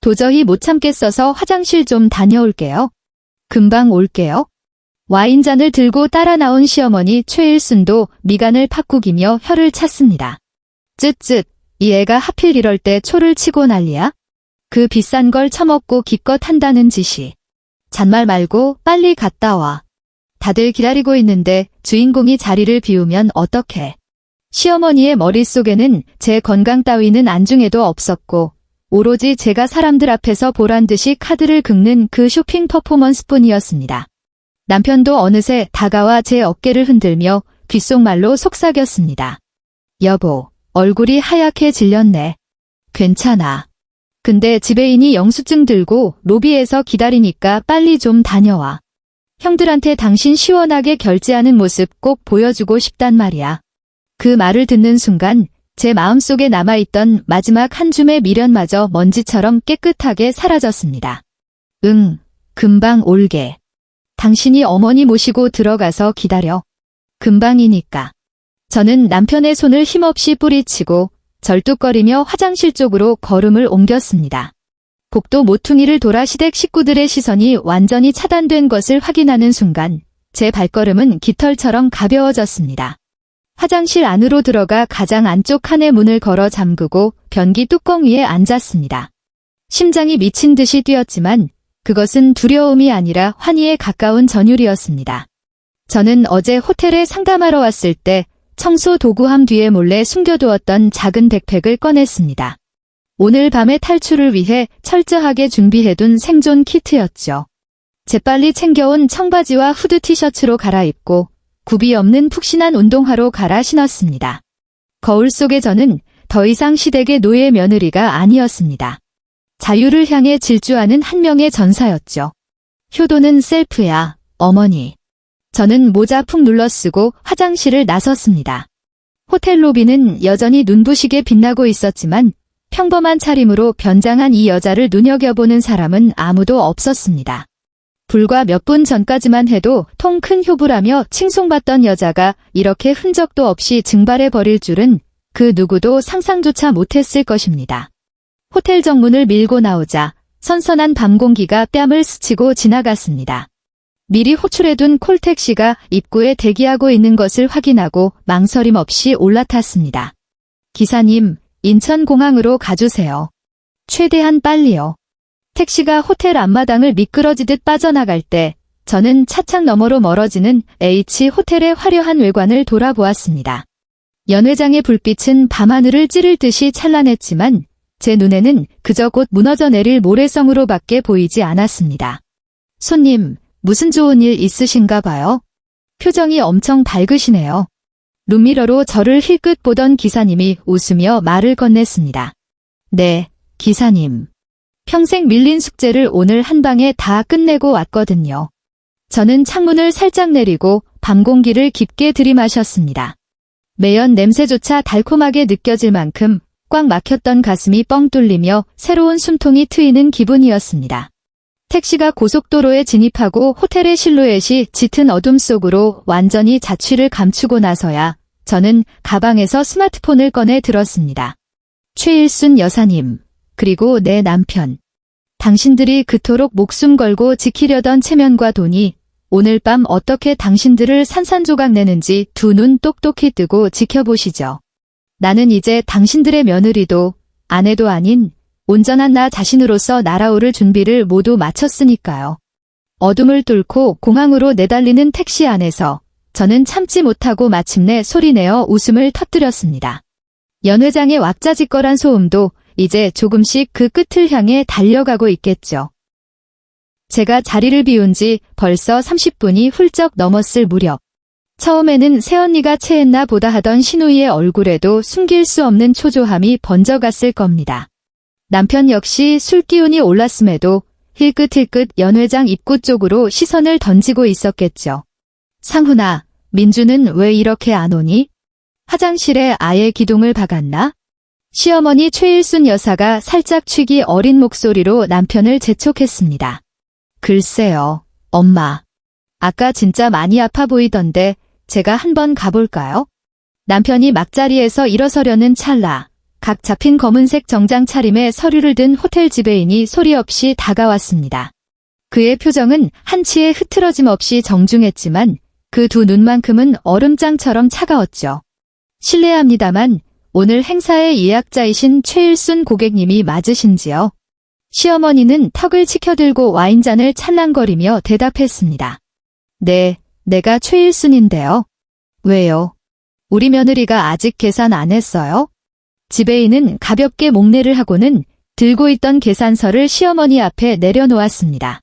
도저히 못 참겠어서 화장실 좀 다녀올게요. 금방 올게요. 와인잔을 들고 따라 나온 시어머니 최일순도 미간을 팍구기며 혀를 찼습니다. 쯧쯧, 이 애가 하필 이럴 때 초를 치고 난리야? 그 비싼 걸 처먹고 기껏 한다는 짓이. 잔말 말고 빨리 갔다 와. 다들 기다리고 있는데 주인공이 자리를 비우면 어떡해. 시어머니의 머릿속에는 제 건강 따위는 안중에도 없었고 오로지 제가 사람들 앞에서 보란듯이 카드를 긁는 그 쇼핑 퍼포먼스뿐이었습니다. 남편도 어느새 다가와 제 어깨를 흔들며 귓속말로 속삭였습니다. 여보, 얼굴이 하얗게 질렸네. 괜찮아. 근데 지배인이 영수증 들고 로비에서 기다리니까 빨리 좀 다녀와. 형들한테 당신 시원하게 결제하는 모습 꼭 보여주고 싶단 말이야. 그 말을 듣는 순간 제 마음속에 남아있던 마지막 한 줌의 미련마저 먼지처럼 깨끗하게 사라졌습니다. 응, 금방 올게. 당신이 어머니 모시고 들어가서 기다려. 금방이니까. 저는 남편의 손을 힘없이 뿌리치고 절뚝거리며 화장실 쪽으로 걸음을 옮겼습니다. 복도 모퉁이를 돌아 시댁 식구들의 시선이 완전히 차단된 것을 확인하는 순간 제 발걸음은 깃털처럼 가벼워졌습니다. 화장실 안으로 들어가 가장 안쪽 칸의 문을 걸어 잠그고 변기 뚜껑 위에 앉았습니다. 심장이 미친 듯이 뛰었지만 그것은 두려움이 아니라 환희에 가까운 전율이었습니다. 저는 어제 호텔에 상담하러 왔을 때 청소 도구함 뒤에 몰래 숨겨두었던 작은 백팩을 꺼냈습니다. 오늘 밤의 탈출을 위해 철저하게 준비해둔 생존 키트였죠. 재빨리 챙겨온 청바지와 후드 티셔츠로 갈아입고 굽이 없는 푹신한 운동화로 갈아 신었습니다. 거울 속의 저는 더 이상 시댁의 노예 며느리가 아니었습니다. 자유를 향해 질주하는 한 명의 전사였죠. 효도는 셀프야, 어머니. 저는 모자 푹 눌러쓰고 화장실을 나섰습니다. 호텔 로비는 여전히 눈부시게 빛나고 있었지만 평범한 차림으로 변장한 이 여자를 눈여겨보는 사람은 아무도 없었습니다. 불과 몇 분 전까지만 해도 통 큰 효부라며 칭송받던 여자가 이렇게 흔적도 없이 증발해버릴 줄은 그 누구도 상상조차 못했을 것입니다. 호텔 정문을 밀고 나오자 선선한 밤 공기가 뺨을 스치고 지나갔습니다. 미리 호출해둔 콜택시가 입구에 대기하고 있는 것을 확인하고 망설임 없이 올라탔습니다. 기사님, 인천공항으로 가주세요. 최대한 빨리요. 택시가 호텔 앞마당을 미끄러지듯 빠져나갈 때 저는 차창 너머로 멀어지는 H호텔의 화려한 외관을 돌아보았습니다. 연회장의 불빛은 밤하늘을 찌를 듯이 찬란했지만 제 눈에는 그저 곧 무너져 내릴 모래성으로밖에 보이지 않았습니다. 손님, 무슨 좋은 일 있으신가 봐요? 표정이 엄청 밝으시네요. 룸미러로 저를 힐끗 보던 기사님이 웃으며 말을 건넸습니다. 네, 기사님. 평생 밀린 숙제를 오늘 한 방에 다 끝내고 왔거든요. 저는 창문을 살짝 내리고 밤 공기를 깊게 들이마셨습니다. 매연 냄새조차 달콤하게 느껴질 만큼 꽉 막혔던 가슴이 뻥 뚫리며 새로운 숨통이 트이는 기분이었습니다. 택시가 고속도로에 진입하고 호텔의 실루엣이 짙은 어둠 속으로 완전히 자취를 감추고 나서야 저는 가방에서 스마트폰을 꺼내 들었습니다. 최일순 여사님, 그리고 내 남편. 당신들이 그토록 목숨 걸고 지키려던 체면과 돈이 오늘 밤 어떻게 당신들을 산산조각 내는지 두 눈 똑똑히 뜨고 지켜보시죠. 나는 이제 당신들의 며느리도 아내도 아닌 온전한 나 자신으로서 날아오를 준비를 모두 마쳤으니까요. 어둠을 뚫고 공항으로 내달리는 택시 안에서 저는 참지 못하고 마침내 소리내어 웃음을 터뜨렸습니다. 연회장의 왁자지껄한 소음도 이제 조금씩 그 끝을 향해 달려가고 있겠죠. 제가 자리를 비운 지 벌써 30분이 훌쩍 넘었을 무렵. 처음에는 새언니가 체했나 보다 하던 신우이의 얼굴에도 숨길 수 없는 초조함이 번져갔을 겁니다. 남편 역시 술기운이 올랐음에도 힐끗힐끗 연회장 입구 쪽으로 시선을 던지고 있었겠죠. 상훈아, 민주는 왜 이렇게 안 오니? 화장실에 아예 기둥을 박았나? 시어머니 최일순 여사가 살짝 취기 어린 목소리로 남편을 재촉했습니다. 글쎄요, 엄마. 아까 진짜 많이 아파 보이던데 제가 한번 가볼까요? 남편이 막자리에서 일어서려는 찰나 각 잡힌 검은색 정장 차림에 서류를 든 호텔 지배인이 소리 없이 다가왔습니다. 그의 표정은 한치의 흐트러짐 없이 정중했지만 그 두 눈만큼은 얼음장처럼 차가웠죠. 실례합니다만 오늘 행사의 예약자이신 최일순 고객님이 맞으신지요? 시어머니는 턱을 치켜들고 와인잔을 찰랑거리며 대답했습니다. 네, 내가 최일순인데요. 왜요? 우리 며느리가 아직 계산 안 했어요? 지배인은 가볍게 목례를 하고는 들고 있던 계산서를 시어머니 앞에 내려놓았습니다.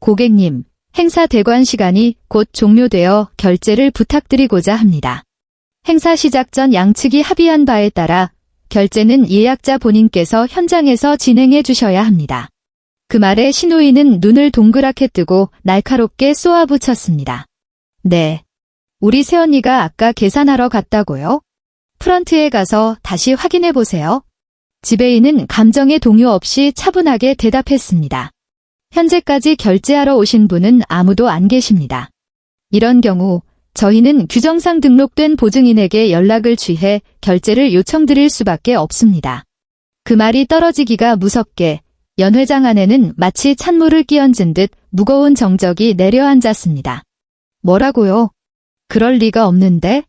고객님, 행사 대관 시간이 곧 종료되어 결제를 부탁드리고자 합니다. 행사 시작 전 양측이 합의한 바에 따라 결제는 예약자 본인께서 현장에서 진행해 주셔야 합니다. 그 말에 신우이는 눈을 동그랗게 뜨고 날카롭게 쏘아붙였습니다. 네. 우리 새언니가 아까 계산하러 갔다고요? 프런트에 가서 다시 확인해 보세요. 지배인은 감정의 동요 없이 차분하게 대답했습니다. 현재까지 결제하러 오신 분은 아무도 안 계십니다. 이런 경우 저희는 규정상 등록된 보증인에게 연락을 취해 결제를 요청드릴 수밖에 없습니다. 그 말이 떨어지기가 무섭게 연회장 안에는 마치 찬물을 끼얹은 듯 무거운 정적이 내려앉았습니다. 뭐라고요? 그럴 리가 없는데?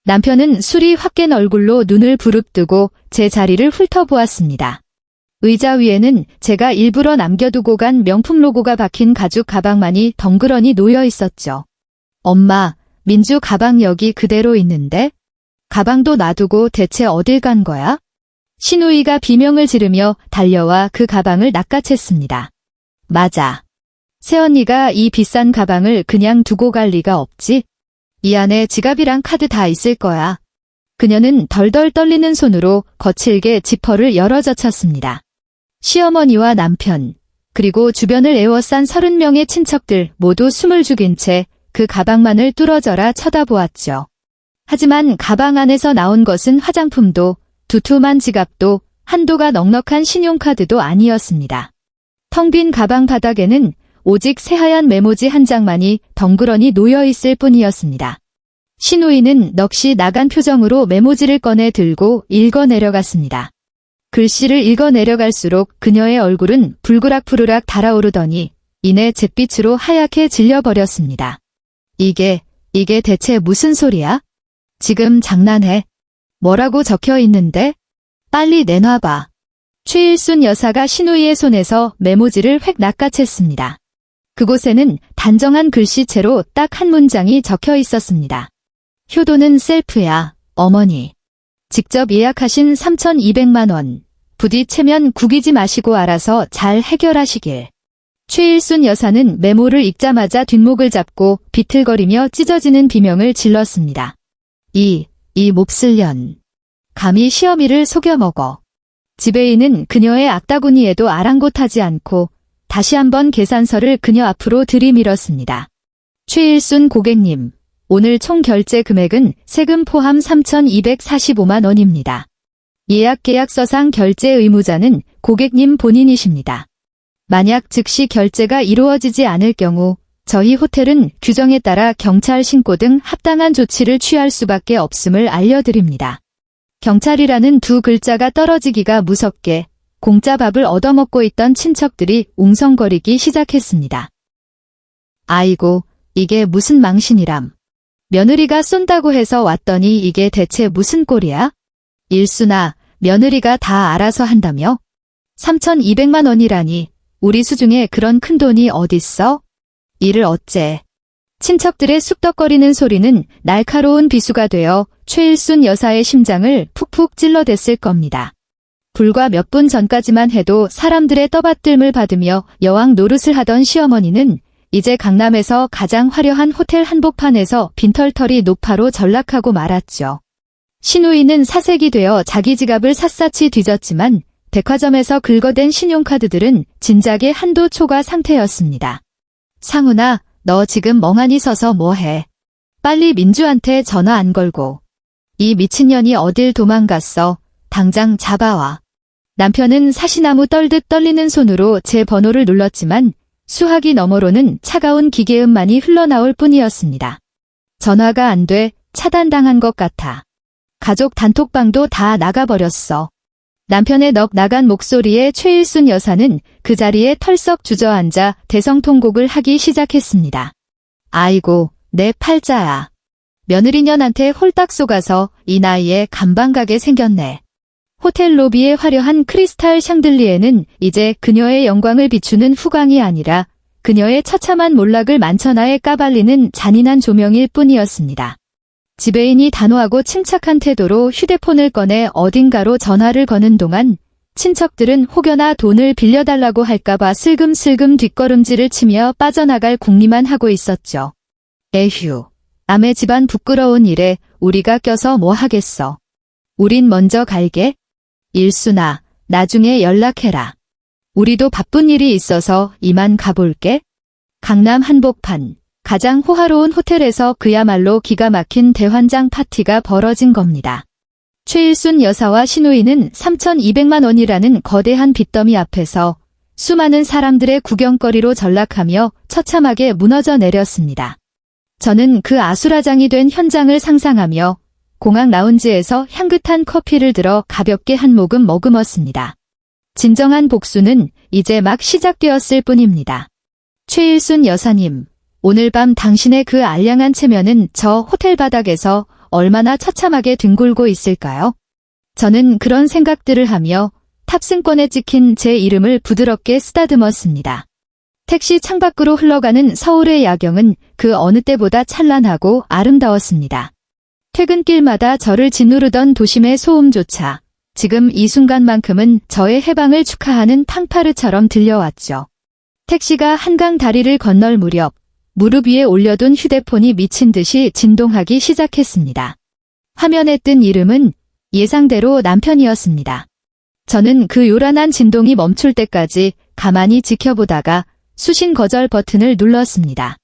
남편은 술이 확 깬 얼굴로 눈을 부릅뜨고 제 자리를 훑어보았습니다. 의자 위에는 제가 일부러 남겨두고 간 명품 로고가 박힌 가죽 가방만이 덩그러니 놓여 있었죠. 엄마, 민주 가방 여기 그대로 있는데? 가방도 놔두고 대체 어딜 간 거야? 신우이가 비명을 지르며 달려와 그 가방을 낚아챘습니다. 맞아. 새언니가 이 비싼 가방을 그냥 두고 갈 리가 없지? 이 안에 지갑이랑 카드 다 있을 거야. 그녀는 덜덜 떨리는 손으로 거칠게 지퍼를 열어젖혔습니다. 시어머니와 남편, 그리고 주변을 에워싼 30명의 친척들 모두 숨을 죽인 채 그 가방만을 뚫어져라 쳐다보았죠. 하지만 가방 안에서 나온 것은 화장품도 두툼한 지갑도 한도가 넉넉한 신용카드도 아니었습니다. 텅 빈 가방 바닥에는 오직 새하얀 메모지 한 장만이 덩그러니 놓여 있을 뿐이었습니다. 신우이는 넋이 나간 표정으로 메모지를 꺼내 들고 읽어 내려갔습니다. 글씨를 읽어 내려갈수록 그녀의 얼굴은 불그락부르락 달아오르더니 이내 잿빛으로 하얗게 질려버렸습니다. 이게 대체 무슨 소리야? 지금 장난해? 뭐라고 적혀 있는데? 빨리 내놔봐. 최일순 여사가 신우이의 손에서 메모지를 획 낚아챘습니다. 그곳에는 단정한 글씨체로 딱 한 문장이 적혀 있었습니다. 효도는 셀프야, 어머니. 직접 예약하신 3,200만 원. 부딪히면 구기지 마시고 알아서 잘 해결하시길. 최일순 여사는 메모를 읽자마자 뒷목을 잡고 비틀거리며 찢어지는 비명을 질렀습니다. 이 몹쓸 년. 감히 시어미를 속여먹어. 지배인은 그녀의 악다구니에도 아랑곳하지 않고 다시 한번 계산서를 그녀 앞으로 들이밀었습니다. 최일순 고객님, 오늘 총 결제 금액은 세금 포함 3,245만 원입니다. 예약 계약서상 결제 의무자는 고객님 본인이십니다. 만약 즉시 결제가 이루어지지 않을 경우 저희 호텔은 규정에 따라 경찰 신고 등 합당한 조치를 취할 수밖에 없음을 알려드립니다. 경찰이라는 두 글자가 떨어지기가 무섭게 공짜 밥을 얻어먹고 있던 친척들이 웅성거리기 시작했습니다. 아이고, 이게 무슨 망신이람. 며느리가 쏜다고 해서 왔더니 이게 대체 무슨 꼴이야? 일순아, 며느리가 다 알아서 한다며? 3,200만 원이라니 우리 수중에 그런 큰 돈이 어딨어? 이를 어째. 친척들의 쑥덕거리는 소리는 날카로운 비수가 되어 최일순 여사의 심장을 푹푹 찔러댔을 겁니다. 불과 몇 분 전까지만 해도 사람들의 떠받들음을 받으며 여왕 노릇을 하던 시어머니는 이제 강남에서 가장 화려한 호텔 한복판에서 빈털터리 노파로 전락하고 말았죠. 신우이는 사색이 되어 자기 지갑을 샅샅이 뒤졌지만 백화점에서 긁어댄 신용카드들은 진작에 한도 초과 상태였습니다. 상훈아, 너 지금 멍하니 서서 뭐해? 빨리 민주한테 전화 안 걸고. 이 미친년이 어딜 도망갔어? 당장 잡아와. 남편은 사시나무 떨듯 떨리는 손으로 제 번호를 눌렀지만 수화기 너머로는 차가운 기계음만이 흘러나올 뿐이었습니다. 전화가 안 돼 차단당한 것 같아. 가족 단톡방도 다 나가버렸어. 남편의 넋 나간 목소리에 최일순 여사는 그 자리에 털썩 주저앉아 대성통곡을 하기 시작했습니다. 아이고, 내 팔자야. 며느리년한테 홀딱 속아서 이 나이에 간방가게 생겼네. 호텔 로비의 화려한 크리스탈 샹들리에는 이제 그녀의 영광을 비추는 후광이 아니라 그녀의 처참한 몰락을 만천하에 까발리는 잔인한 조명일 뿐이었습니다. 지배인이 단호하고 침착한 태도로 휴대폰을 꺼내 어딘가로 전화를 거는 동안 친척들은 혹여나 돈을 빌려달라고 할까봐 슬금슬금 뒷걸음질을 치며 빠져나갈 궁리만 하고 있었죠. 에휴, 남의 집안 부끄러운 일에 우리가 껴서 뭐 하겠어. 우린 먼저 갈게. 일순아, 나중에 연락해라. 우리도 바쁜 일이 있어서 이만 가볼게. 강남 한복판. 가장 호화로운 호텔에서 그야말로 기가 막힌 대환장 파티가 벌어진 겁니다. 최일순 여사와 신우이는 3,200만 원이라는 거대한 빚더미 앞에서 수많은 사람들의 구경거리로 전락하며 처참하게 무너져 내렸습니다. 저는 그 아수라장이 된 현장을 상상하며 공항 라운지에서 향긋한 커피를 들어 가볍게 한 모금 머금었습니다. 진정한 복수는 이제 막 시작되었을 뿐입니다. 최일순 여사님, 오늘 밤 당신의 그 알량한 체면은 저 호텔 바닥에서 얼마나 처참하게 뒹굴고 있을까요? 저는 그런 생각들을 하며 탑승권에 찍힌 제 이름을 부드럽게 쓰다듬었습니다. 택시 창밖으로 흘러가는 서울의 야경은 그 어느 때보다 찬란하고 아름다웠습니다. 퇴근길마다 저를 짓누르던 도심의 소음조차 지금 이 순간만큼은 저의 해방을 축하하는 팡파르처럼 들려왔죠. 택시가 한강 다리를 건널 무렵 무릎 위에 올려둔 휴대폰이 미친 듯이 진동하기 시작했습니다. 화면에 뜬 이름은 예상대로 남편이었습니다. 저는 그 요란한 진동이 멈출 때까지 가만히 지켜보다가 수신 거절 버튼을 눌렀습니다.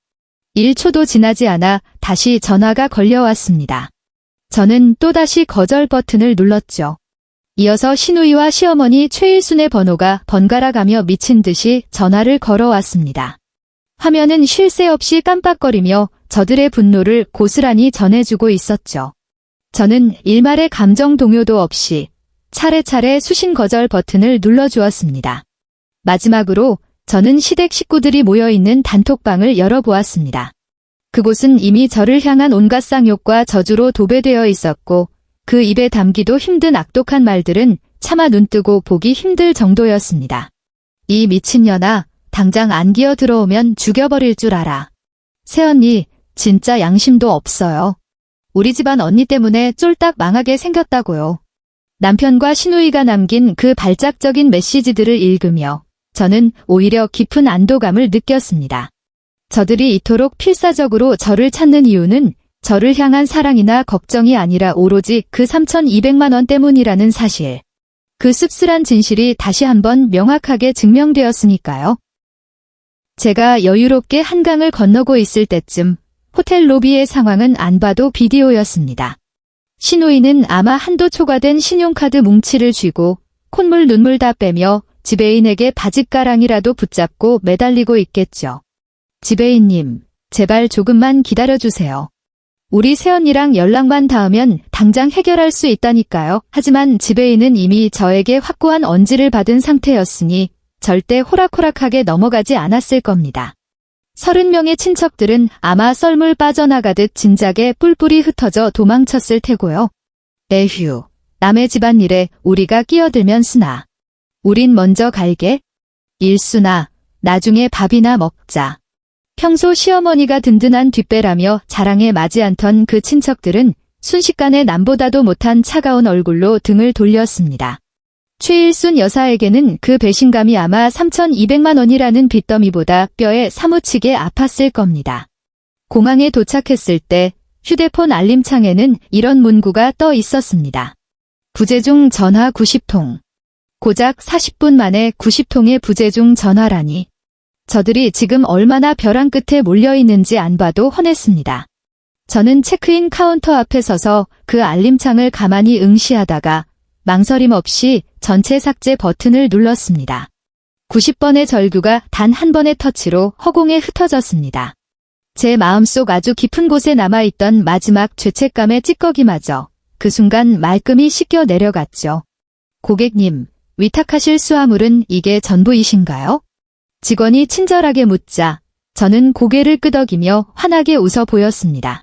1초도 지나지 않아 다시 전화가 걸려왔습니다. 저는 또다시 거절 버튼을 눌렀죠. 이어서 시누이와 시어머니 최일순의 번호가 번갈아가며 미친 듯이 전화를 걸어왔습니다. 화면은 쉴 새 없이 깜빡거리며 저들의 분노를 고스란히 전해주고 있었죠. 저는 일말의 감정 동요도 없이 차례차례 수신 거절 버튼을 눌러주었습니다. 마지막으로 저는 시댁 식구들이 모여있는 단톡방을 열어보았습니다. 그곳은 이미 저를 향한 온갖 쌍욕과 저주로 도배되어 있었고 그 입에 담기도 힘든 악독한 말들은 차마 눈뜨고 보기 힘들 정도였습니다. 이 미친년아, 당장 안 기어 들어오면 죽여버릴 줄 알아. 새언니, 진짜 양심도 없어요. 우리 집안 언니 때문에 쫄딱 망하게 생겼다고요. 남편과 시누이가 남긴 그 발작적인 메시지들을 읽으며 저는 오히려 깊은 안도감을 느꼈습니다. 저들이 이토록 필사적으로 저를 찾는 이유는 저를 향한 사랑이나 걱정이 아니라 오로지 그 3,200만 원 때문이라는 사실. 그 씁쓸한 진실이 다시 한번 명확하게 증명되었으니까요. 제가 여유롭게 한강을 건너고 있을 때쯤 호텔 로비의 상황은 안 봐도 비디오였습니다. 시누이는 아마 한도 초과된 신용카드 뭉치를 쥐고 콧물 눈물 다 빼며 지배인에게 바짓가랑이라도 붙잡고 매달리고 있겠죠. 지배인님, 제발 조금만 기다려주세요. 우리 새언니랑 연락만 닿으면 당장 해결할 수 있다니까요. 하지만 지배인은 이미 저에게 확고한 언지를 받은 상태였으니 절대 호락호락하게 넘어가지 않았을 겁니다. 30명의 친척들은 아마 썰물 빠져나가듯 진작에 뿔뿔이 흩어져 도망쳤을 테고요. 에휴, 남의 집안일에 우리가 끼어들면 쓰나. 우린 먼저 갈게. 일순아, 나중에 밥이나 먹자. 평소 시어머니가 든든한 뒷배라며 자랑에 마지 않던 그 친척들은 순식간에 남보다도 못한 차가운 얼굴로 등을 돌렸습니다. 최일순 여사에게는 그 배신감이 아마 3,200만 원이라는 빚더미보다 뼈에 사무치게 아팠을 겁니다. 공항에 도착했을 때 휴대폰 알림창에는 이런 문구가 떠 있었습니다. 부재중 전화 90통. 고작 40분 만에 90통의 부재중 전화라니. 저들이 지금 얼마나 벼랑 끝에 몰려있는지 안 봐도 훤했습니다. 저는 체크인 카운터 앞에 서서 그 알림창을 가만히 응시하다가 망설임 없이 전체 삭제 버튼을 눌렀습니다. 90번의 절규가 단 한 번의 터치로 허공에 흩어졌습니다. 제 마음속 아주 깊은 곳에 남아있던 마지막 죄책감의 찌꺼기마저 그 순간 말끔히 씻겨 내려갔죠. 고객님, 위탁하실 수화물은 이게 전부이신가요? 직원이 친절하게 묻자 저는 고개를 끄덕이며 환하게 웃어 보였습니다.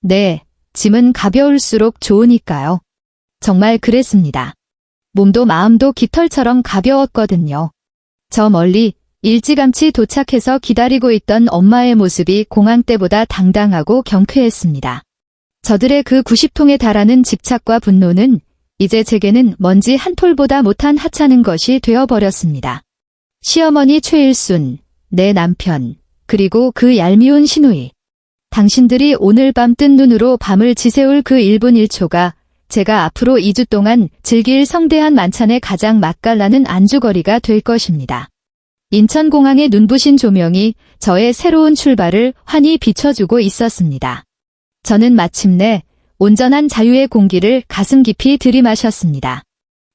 네, 짐은 가벼울수록 좋으니까요. 정말 그랬습니다. 몸도 마음도 깃털처럼 가벼웠거든요. 저 멀리 일찌감치 도착해서 기다리고 있던 엄마의 모습이 공항 때보다 당당하고 경쾌했습니다. 저들의 그 90통에 달하는 집착과 분노는 이제 제게는 먼지 한 톨보다 못한 하찮은 것이 되어버렸습니다. 시어머니 최일순, 내 남편, 그리고 그 얄미운 시누이. 당신들이 오늘 밤 뜬 눈으로 밤을 지새울 그 1분 1초가 제가 앞으로 2주 동안 즐길 성대한 만찬의 가장 맛깔나는 안주거리가 될 것입니다. 인천공항의 눈부신 조명이 저의 새로운 출발을 환히 비춰주고 있었습니다. 저는 마침내 온전한 자유의 공기를 가슴 깊이 들이마셨습니다.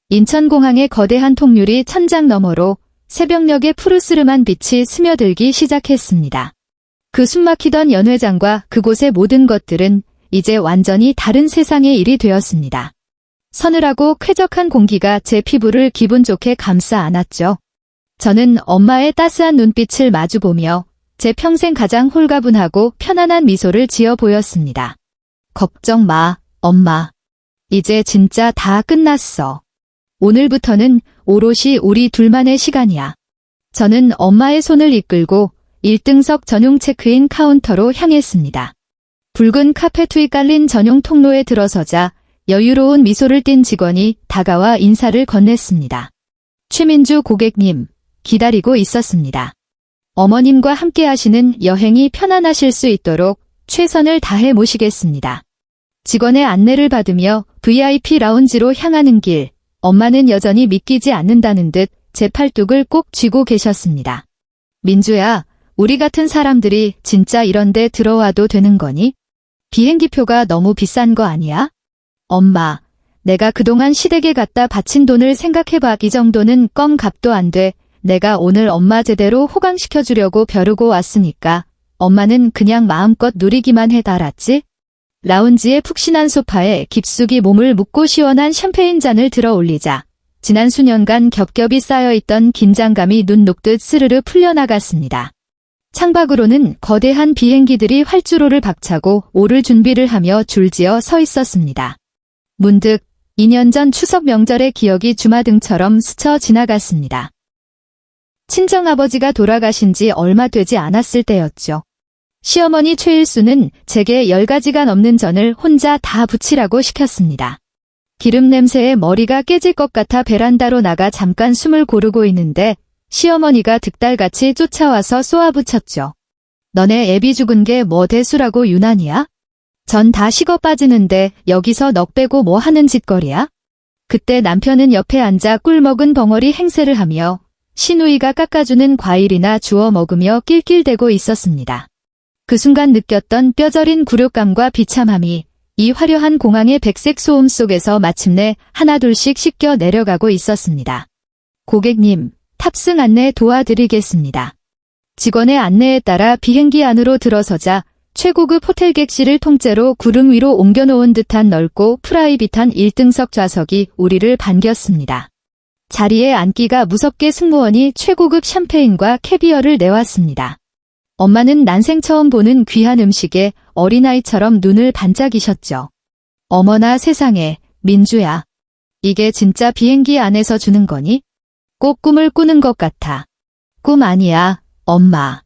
인천공항의 거대한 통유리 천장 너머로 새벽녘의 푸르스름한 빛이 스며들기 시작했습니다. 그 숨막히던 연회장과 그곳의 모든 것들은 이제 완전히 다른 세상의 일이 되었습니다. 서늘하고 쾌적한 공기가 제 피부를 기분 좋게 감싸 안았죠. 저는 엄마의 따스한 눈빛을 마주보며 제 평생 가장 홀가분하고 편안한 미소를 지어 보였습니다. 걱정 마, 엄마. 이제 진짜 다 끝났어. 오늘부터는 오롯이 우리 둘만의 시간이야. 저는 엄마의 손을 이끌고 1등석 전용 체크인 카운터로 향했습니다. 붉은 카펫 위 깔린 전용 통로에 들어서자 여유로운 미소를 띤 직원이 다가와 인사를 건넸습니다. 최민주 고객님, 기다리고 있었습니다. 어머님과 함께 하시는 여행이 편안하실 수 있도록 최선을 다해 모시겠습니다. 직원의 안내를 받으며 VIP 라운지로 향하는 길, 엄마는 여전히 믿기지 않는다는 듯 제 팔뚝을 꼭 쥐고 계셨습니다. 민주야, 우리 같은 사람들이 진짜 이런 데 들어와도 되는 거니? 비행기표가 너무 비싼 거 아니야? 엄마, 내가 그동안 시댁에 갖다 바친 돈을 생각해봐. 이 정도는 껌 값도 안 돼. 내가 오늘 엄마 제대로 호강시켜주려고 벼르고 왔으니까 엄마는 그냥 마음껏 누리기만 해. 알았지? 라운지의 푹신한 소파에 깊숙이 몸을 묻고 시원한 샴페인 잔을 들어 올리자 지난 수년간 겹겹이 쌓여있던 긴장감이 눈 녹듯 스르르 풀려나갔습니다. 창밖으로는 거대한 비행기들이 활주로를 박차고 오를 준비를 하며 줄지어 서 있었습니다. 문득 2년 전 추석 명절의 기억이 주마등처럼 스쳐 지나갔습니다. 친정아버지가 돌아가신 지 얼마 되지 않았을 때였죠. 시어머니 최일수는 제게 10가지가 넘는 전을 혼자 다 부치라고 시켰습니다. 기름 냄새에 머리가 깨질 것 같아 베란다로 나가 잠깐 숨을 고르고 있는데 시어머니가 득달같이 쫓아와서 쏘아붙였죠. 너네 애비 죽은 게 뭐 대수라고 유난이야? 전 다 식어 빠지는데 여기서 넋 빼고 뭐 하는 짓거리야? 그때 남편은 옆에 앉아 꿀먹은 벙어리 행세를 하며 시누이가 깎아주는 과일이나 주워 먹으며 낄낄대고 있었습니다. 그 순간 느꼈던 뼈저린 굴욕감과 비참함이 이 화려한 공항의 백색 소음 속에서 마침내 하나둘씩 씻겨 내려가고 있었습니다. 고객님, 탑승 안내 도와드리겠습니다. 직원의 안내에 따라 비행기 안으로 들어서자 최고급 호텔 객실을 통째로 구름 위로 옮겨놓은 듯한 넓고 프라이빗한 1등석 좌석이 우리를 반겼습니다. 자리에 앉기가 무섭게 승무원이 최고급 샴페인과 캐비어를 내왔습니다. 엄마는 난생 처음 보는 귀한 음식에 어린아이처럼 눈을 반짝이셨죠. 어머나 세상에, 민주야. 이게 진짜 비행기 안에서 주는 거니? 꼭 꿈을 꾸는 것 같아. 꿈 아니야, 엄마.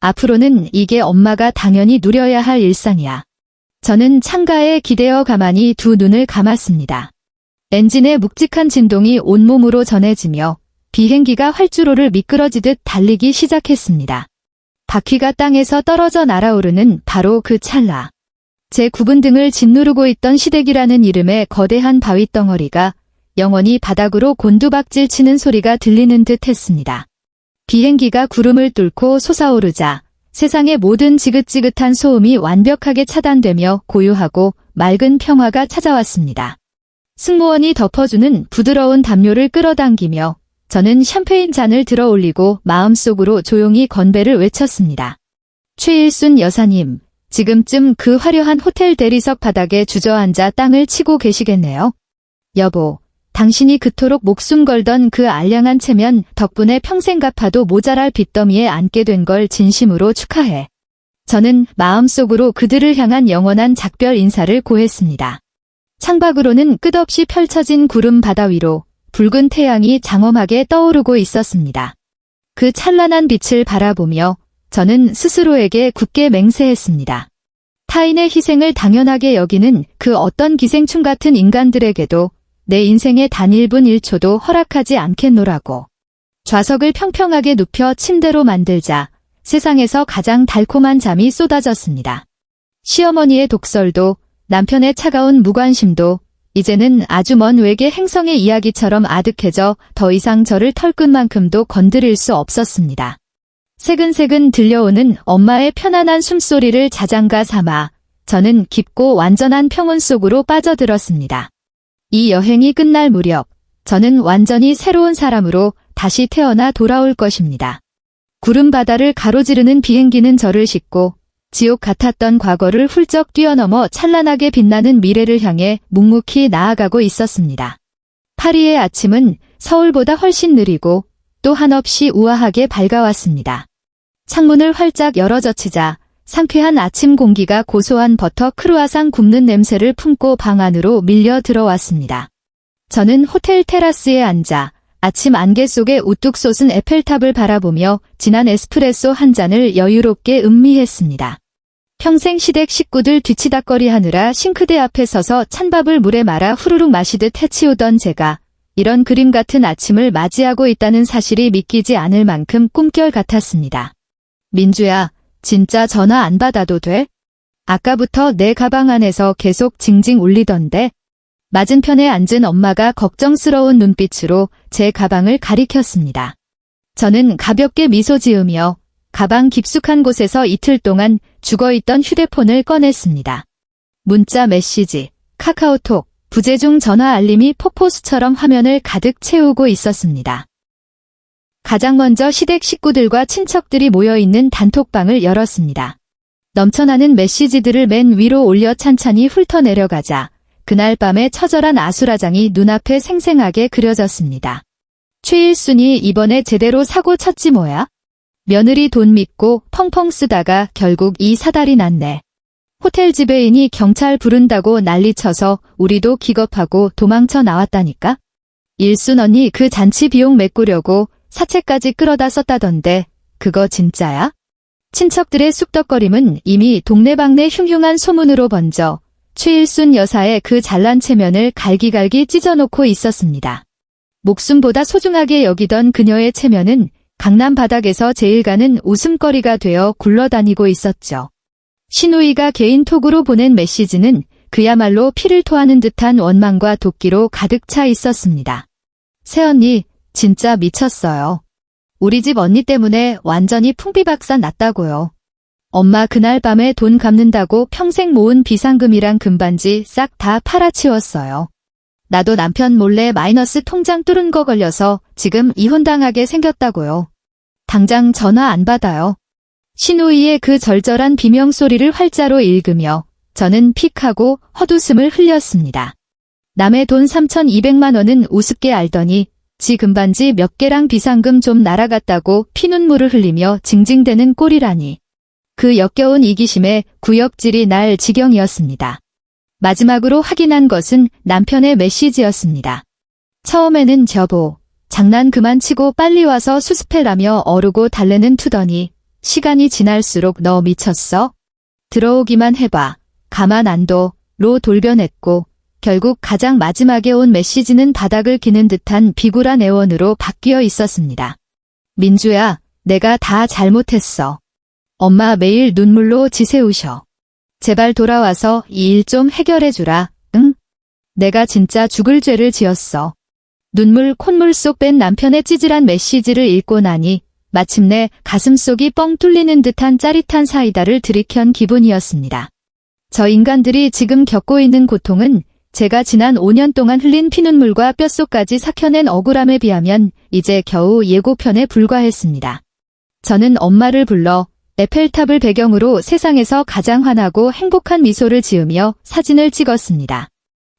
앞으로는 이게 엄마가 당연히 누려야 할 일상이야. 저는 창가에 기대어 가만히 두 눈을 감았습니다. 엔진의 묵직한 진동이 온몸으로 전해지며 비행기가 활주로를 미끄러지듯 달리기 시작했습니다. 바퀴가 땅에서 떨어져 날아오르는 바로 그 찰나. 제 굽은 등을 짓누르고 있던 시댁이라는 이름의 거대한 바위덩어리가 영원히 바닥으로 곤두박질 치는 소리가 들리는 듯 했습니다. 비행기가 구름을 뚫고 솟아오르자 세상의 모든 지긋지긋한 소음이 완벽하게 차단되며 고요하고 맑은 평화가 찾아왔습니다. 승무원이 덮어주는 부드러운 담요를 끌어당기며 저는 샴페인 잔을 들어 올리고 마음속으로 조용히 건배를 외쳤습니다. 최일순 여사님, 지금쯤 그 화려한 호텔 대리석 바닥에 주저앉아 땅을 치고 계시겠네요. 여보, 당신이 그토록 목숨 걸던 그 알량한 체면 덕분에 평생 갚아도 모자랄 빚더미에 앉게 된 걸 진심으로 축하해. 저는 마음속으로 그들을 향한 영원한 작별 인사를 고했습니다. 창밖으로는 끝없이 펼쳐진 구름 바다 위로 붉은 태양이 장엄하게 떠오르고 있었습니다. 그 찬란한 빛을 바라보며 저는 스스로에게 굳게 맹세했습니다. 타인의 희생을 당연하게 여기는 그 어떤 기생충 같은 인간들에게도 내 인생의 단 1분 1초도 허락하지 않겠노라고. 좌석을 평평하게 눕혀 침대로 만들자 세상에서 가장 달콤한 잠이 쏟아졌습니다. 시어머니의 독설도 남편의 차가운 무관심도 이제는 아주 먼 외계 행성의 이야기처럼 아득해져 더 이상 저를 털끝만큼도 건드릴 수 없었습니다. 새근새근 들려오는 엄마의 편안한 숨소리를 자장가 삼아 저는 깊고 완전한 평온 속으로 빠져들었습니다. 이 여행이 끝날 무렵 저는 완전히 새로운 사람으로 다시 태어나 돌아올 것입니다. 구름 바다를 가로지르는 비행기는 저를 싣고 지옥 같았던 과거를 훌쩍 뛰어넘어 찬란하게 빛나는 미래를 향해 묵묵히 나아가고 있었습니다. 파리의 아침은 서울보다 훨씬 느리고 또 한없이 우아하게 밝아왔습니다. 창문을 활짝 열어 젖히자 상쾌한 아침 공기가 고소한 버터 크루아상 굽는 냄새를 품고 방 안으로 밀려 들어왔습니다. 저는 호텔 테라스에 앉아 아침 안개 속에 우뚝 솟은 에펠탑을 바라보며 진한 에스프레소 한 잔을 여유롭게 음미했습니다. 평생 시댁 식구들 뒤치다꺼리 하느라 싱크대 앞에 서서 찬밥을 물에 말아 후루룩 마시듯 해치우던 제가 이런 그림 같은 아침을 맞이하고 있다는 사실이 믿기지 않을 만큼 꿈결 같았습니다. 민주야, 진짜 전화 안 받아도 돼? 아까부터 내 가방 안에서 계속 징징 울리던데. 맞은편에 앉은 엄마가 걱정스러운 눈빛으로 제 가방을 가리켰습니다. 저는 가볍게 미소 지으며 가방 깊숙한 곳에서 이틀 동안 죽어있던 휴대폰을 꺼냈습니다. 문자 메시지, 카카오톡, 부재중 전화 알림이 폭포수처럼 화면을 가득 채우고 있었습니다. 가장 먼저 시댁 식구들과 친척들이 모여있는 단톡방을 열었습니다. 넘쳐나는 메시지들을 맨 위로 올려 찬찬히 훑어내려가자 그날 밤의 처절한 아수라장이 눈앞에 생생하게 그려졌습니다. 최일순이 이번에 제대로 사고 쳤지 뭐야? 며느리 돈 믿고 펑펑 쓰다가 결국 이 사달이 났네. 호텔 지배인이 경찰 부른다고 난리쳐서 우리도 기겁하고 도망쳐 나왔다니까? 일순 언니 그 잔치 비용 메꾸려고 사채까지 끌어다 썼다던데 그거 진짜야? 친척들의 쑥덕거림은 이미 동네방네 흉흉한 소문으로 번져 최일순 여사의 그 잘난 체면을 갈기갈기 찢어놓고 있었습니다. 목숨보다 소중하게 여기던 그녀의 체면은 강남 바닥에서 제일 가는 웃음거리가 되어 굴러다니고 있었죠. 시누이가 개인톡으로 보낸 메시지는 그야말로 피를 토하는 듯한 원망과 도끼로 가득 차 있었습니다. 새언니, 진짜 미쳤어요. 우리 집 언니 때문에 완전히 풍비박산 났다고요. 엄마 그날 밤에 돈 갚는다고 평생 모은 비상금이랑 금반지 싹 다 팔아치웠어요. 나도 남편 몰래 마이너스 통장 뚫은 거 걸려서 지금 이혼당하게 생겼다고요. 당장 전화 안 받아요. 시누이의 그 절절한 비명소리를 활자로 읽으며 저는 픽하고 헛웃음을 흘렸습니다. 남의 돈 3,200만 원은 우습게 알더니 지 금반지 몇 개랑 비상금 좀 날아갔다고 피눈물을 흘리며 징징대는 꼴이라니. 그 역겨운 이기심에 구역질이 날 지경이었습니다. 마지막으로 확인한 것은 남편의 메시지였습니다. 처음에는 여보, 장난 그만 치고 빨리 와서 수습해라며 어르고 달래는 투더니 시간이 지날수록 너 미쳤어? 들어오기만 해봐. 가만 안 둬로 돌변했고 결국 가장 마지막에 온 메시지는 바닥을 기는 듯한 비굴한 애원으로 바뀌어 있었습니다. 민주야, 내가 다 잘못했어. 엄마 매일 눈물로 지새우셔. 제발 돌아와서 이 일 좀 해결해주라, 응? 내가 진짜 죽을 죄를 지었어. 눈물 콧물 쏙 뺀 남편의 찌질한 메시지를 읽고 나니 마침내 가슴속이 뻥 뚫리는 듯한 짜릿한 사이다를 들이켠 기분이었습니다. 저 인간들이 지금 겪고 있는 고통은 제가 지난 5년 동안 흘린 피눈물과 뼛속까지 삭혀낸 억울함에 비하면 이제 겨우 예고편에 불과했습니다. 저는 엄마를 불러 에펠탑을 배경으로 세상에서 가장 환하고 행복한 미소를 지으며 사진을 찍었습니다.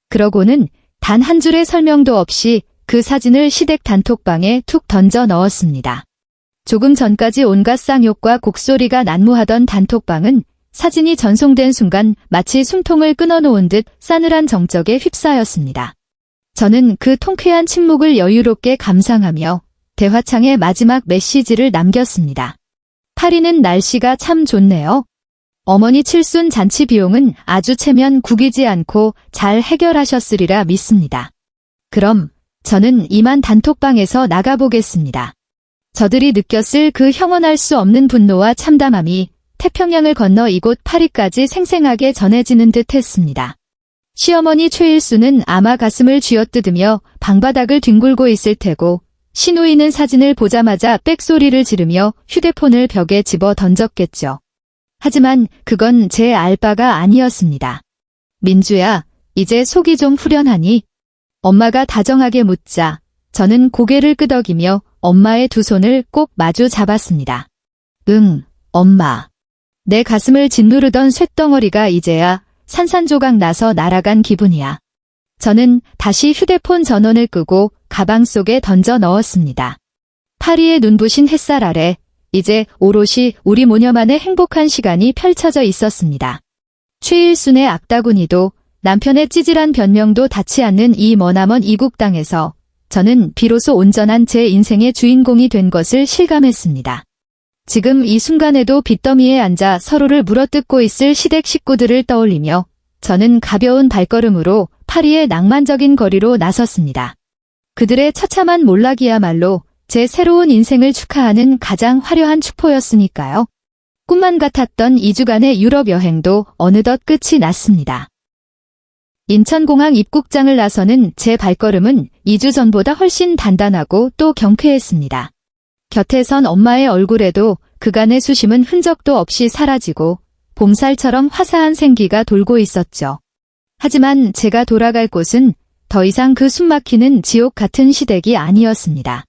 그러고는 단 한 줄의 설명도 없이 그 사진을 시댁 단톡방에 툭 던져 넣었습니다. 조금 전까지 온갖 쌍욕과 곡소리가 난무하던 단톡방은 사진이 전송된 순간 마치 숨통을 끊어놓은 듯 싸늘한 정적에 휩싸였습니다. 저는 그 통쾌한 침묵을 여유롭게 감상하며 대화창에 마지막 메시지를 남겼습니다. 파리는 날씨가 참 좋네요. 어머니 칠순 잔치 비용은 아주 체면 구기지 않고 잘 해결하셨으리라 믿습니다. 그럼 저는 이만 단톡방에서 나가보겠습니다. 저들이 느꼈을 그 형언할 수 없는 분노와 참담함이 태평양을 건너 이곳 파리까지 생생하게 전해지는 듯 했습니다. 시어머니 최일수는 아마 가슴을 쥐어뜯으며 방바닥을 뒹굴고 있을 테고 시누이는 사진을 보자마자 빽소리를 지르며 휴대폰을 벽에 집어 던졌겠죠. 하지만 그건 제 알 바가 아니었습니다. 민주야, 이제 속이 좀 후련하니? 엄마가 다정하게 묻자 저는 고개를 끄덕이며 엄마의 두 손을 꼭 마주 잡았습니다. 응, 엄마. 내 가슴을 짓누르던 쇳덩어리가 이제야 산산조각 나서 날아간 기분이야. 저는 다시 휴대폰 전원을 끄고 가방 속에 던져 넣었습니다. 파리의 눈부신 햇살 아래 이제 오롯이 우리 모녀만의 행복한 시간이 펼쳐져 있었습니다. 최일순의 악다구니도 남편의 찌질한 변명도 닿지 않는 이 머나먼 이국 땅에서 저는 비로소 온전한 제 인생의 주인공이 된 것을 실감했습니다. 지금 이 순간에도 빚더미에 앉아 서로를 물어뜯고 있을 시댁 식구들을 떠올리며 저는 가벼운 발걸음으로 파리의 낭만적인 거리로 나섰습니다. 그들의 처참한 몰락이야말로 제 새로운 인생을 축하하는 가장 화려한 축포였으니까요. 꿈만 같았던 2주간의 유럽 여행도 어느덧 끝이 났습니다. 인천공항 입국장을 나서는 제 발걸음은 2주 전보다 훨씬 단단하고 또 경쾌했습니다. 곁에 선 엄마의 얼굴에도 그간의 수심은 흔적도 없이 사라지고 봄살처럼 화사한 생기가 돌고 있었죠. 하지만 제가 돌아갈 곳은 더 이상 그 숨막히는 지옥 같은 시댁이 아니었습니다.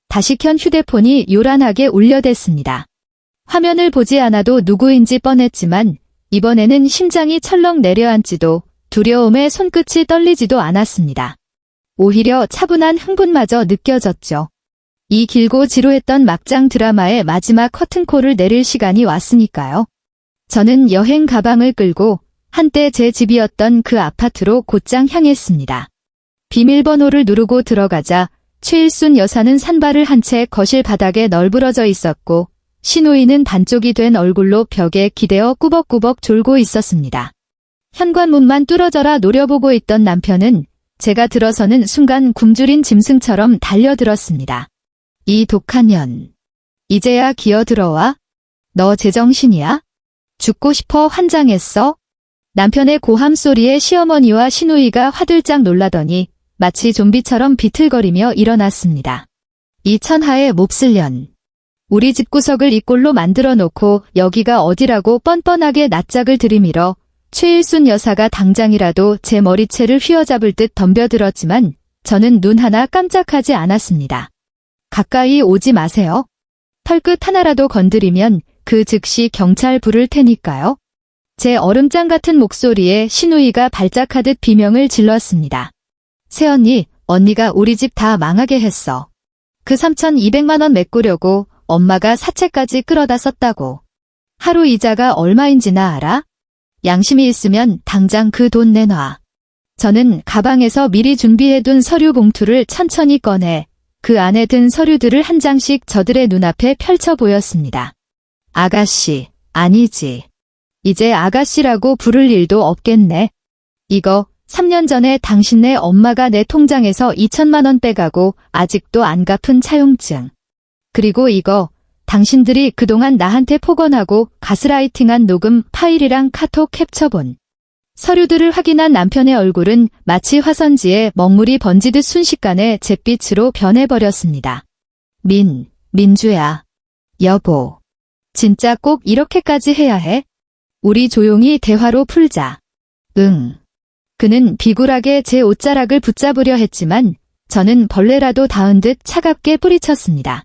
다시 켠 휴대폰이 요란하게 울려댔습니다. 화면을 보지 않아도 누구인지 뻔했지만 이번에는 심장이 철렁 내려앉지도 두려움에 손끝이 떨리지도 않았습니다. 오히려 차분한 흥분마저 느껴졌죠. 이 길고 지루했던 막장 드라마의 마지막 커튼콜을 내릴 시간이 왔으니까요. 저는 여행 가방을 끌고 한때 제 집이었던 그 아파트로 곧장 향했습니다. 비밀번호를 누르고 들어가자 최일순 여사는 산발을 한 채 거실 바닥에 널브러져 있었고 신우이는 반쪽이 된 얼굴로 벽에 기대어 꾸벅꾸벅 졸고 있었습니다. 현관문만 뚫어져라 노려보고 있던 남편은 제가 들어서는 순간 굶주린 짐승처럼 달려들었습니다. 이 독한 년. 이제야 기어들어와? 너 제정신이야? 죽고 싶어 환장했어? 남편의 고함 소리에 시어머니와 시누이가 화들짝 놀라더니 마치 좀비처럼 비틀거리며 일어났습니다. 이 천하의 몹쓸 년. 우리 집구석을 이 꼴로 만들어 놓고 여기가 어디라고 뻔뻔하게 낯짝을 들이밀어 최일순 여사가 당장이라도 제 머리채를 휘어잡을 듯 덤벼들었지만 저는 눈 하나 깜짝하지 않았습니다. 가까이 오지 마세요. 털끝 하나라도 건드리면 그 즉시 경찰 부를 테니까요. 제 얼음장 같은 목소리에 시누이가 발작하듯 비명을 질렀습니다. 새언니, 언니가 우리 집 다 망하게 했어. 그 3,200만 원 메꾸려고 엄마가 사채까지 끌어다 썼다고. 하루 이자가 얼마인지나 알아? 양심이 있으면 당장 그 돈 내놔. 저는 가방에서 미리 준비해둔 서류 봉투를 천천히 꺼내 그 안에 든 서류들을 한 장씩 저들의 눈앞에 펼쳐 보였습니다. 아가씨, 아니지. 이제 아가씨라고 부를 일도 없겠네. 이거 3년 전에 당신네 엄마가 내 통장에서 2천만 원 빼가고 아직도 안 갚은 차용증. 그리고 이거 당신들이 그동안 나한테 폭언하고 가스라이팅한 녹음 파일이랑 카톡 캡처본. 서류들을 확인한 남편의 얼굴은 마치 화선지에 먹물이 번지듯 순식간에 잿빛으로 변해버렸습니다. 민주야. 여보. 진짜 꼭 이렇게까지 해야 해? 우리 조용히 대화로 풀자. 응. 그는 비굴하게 제 옷자락을 붙잡으려 했지만 저는 벌레라도 닿은 듯 차갑게 뿌리쳤습니다.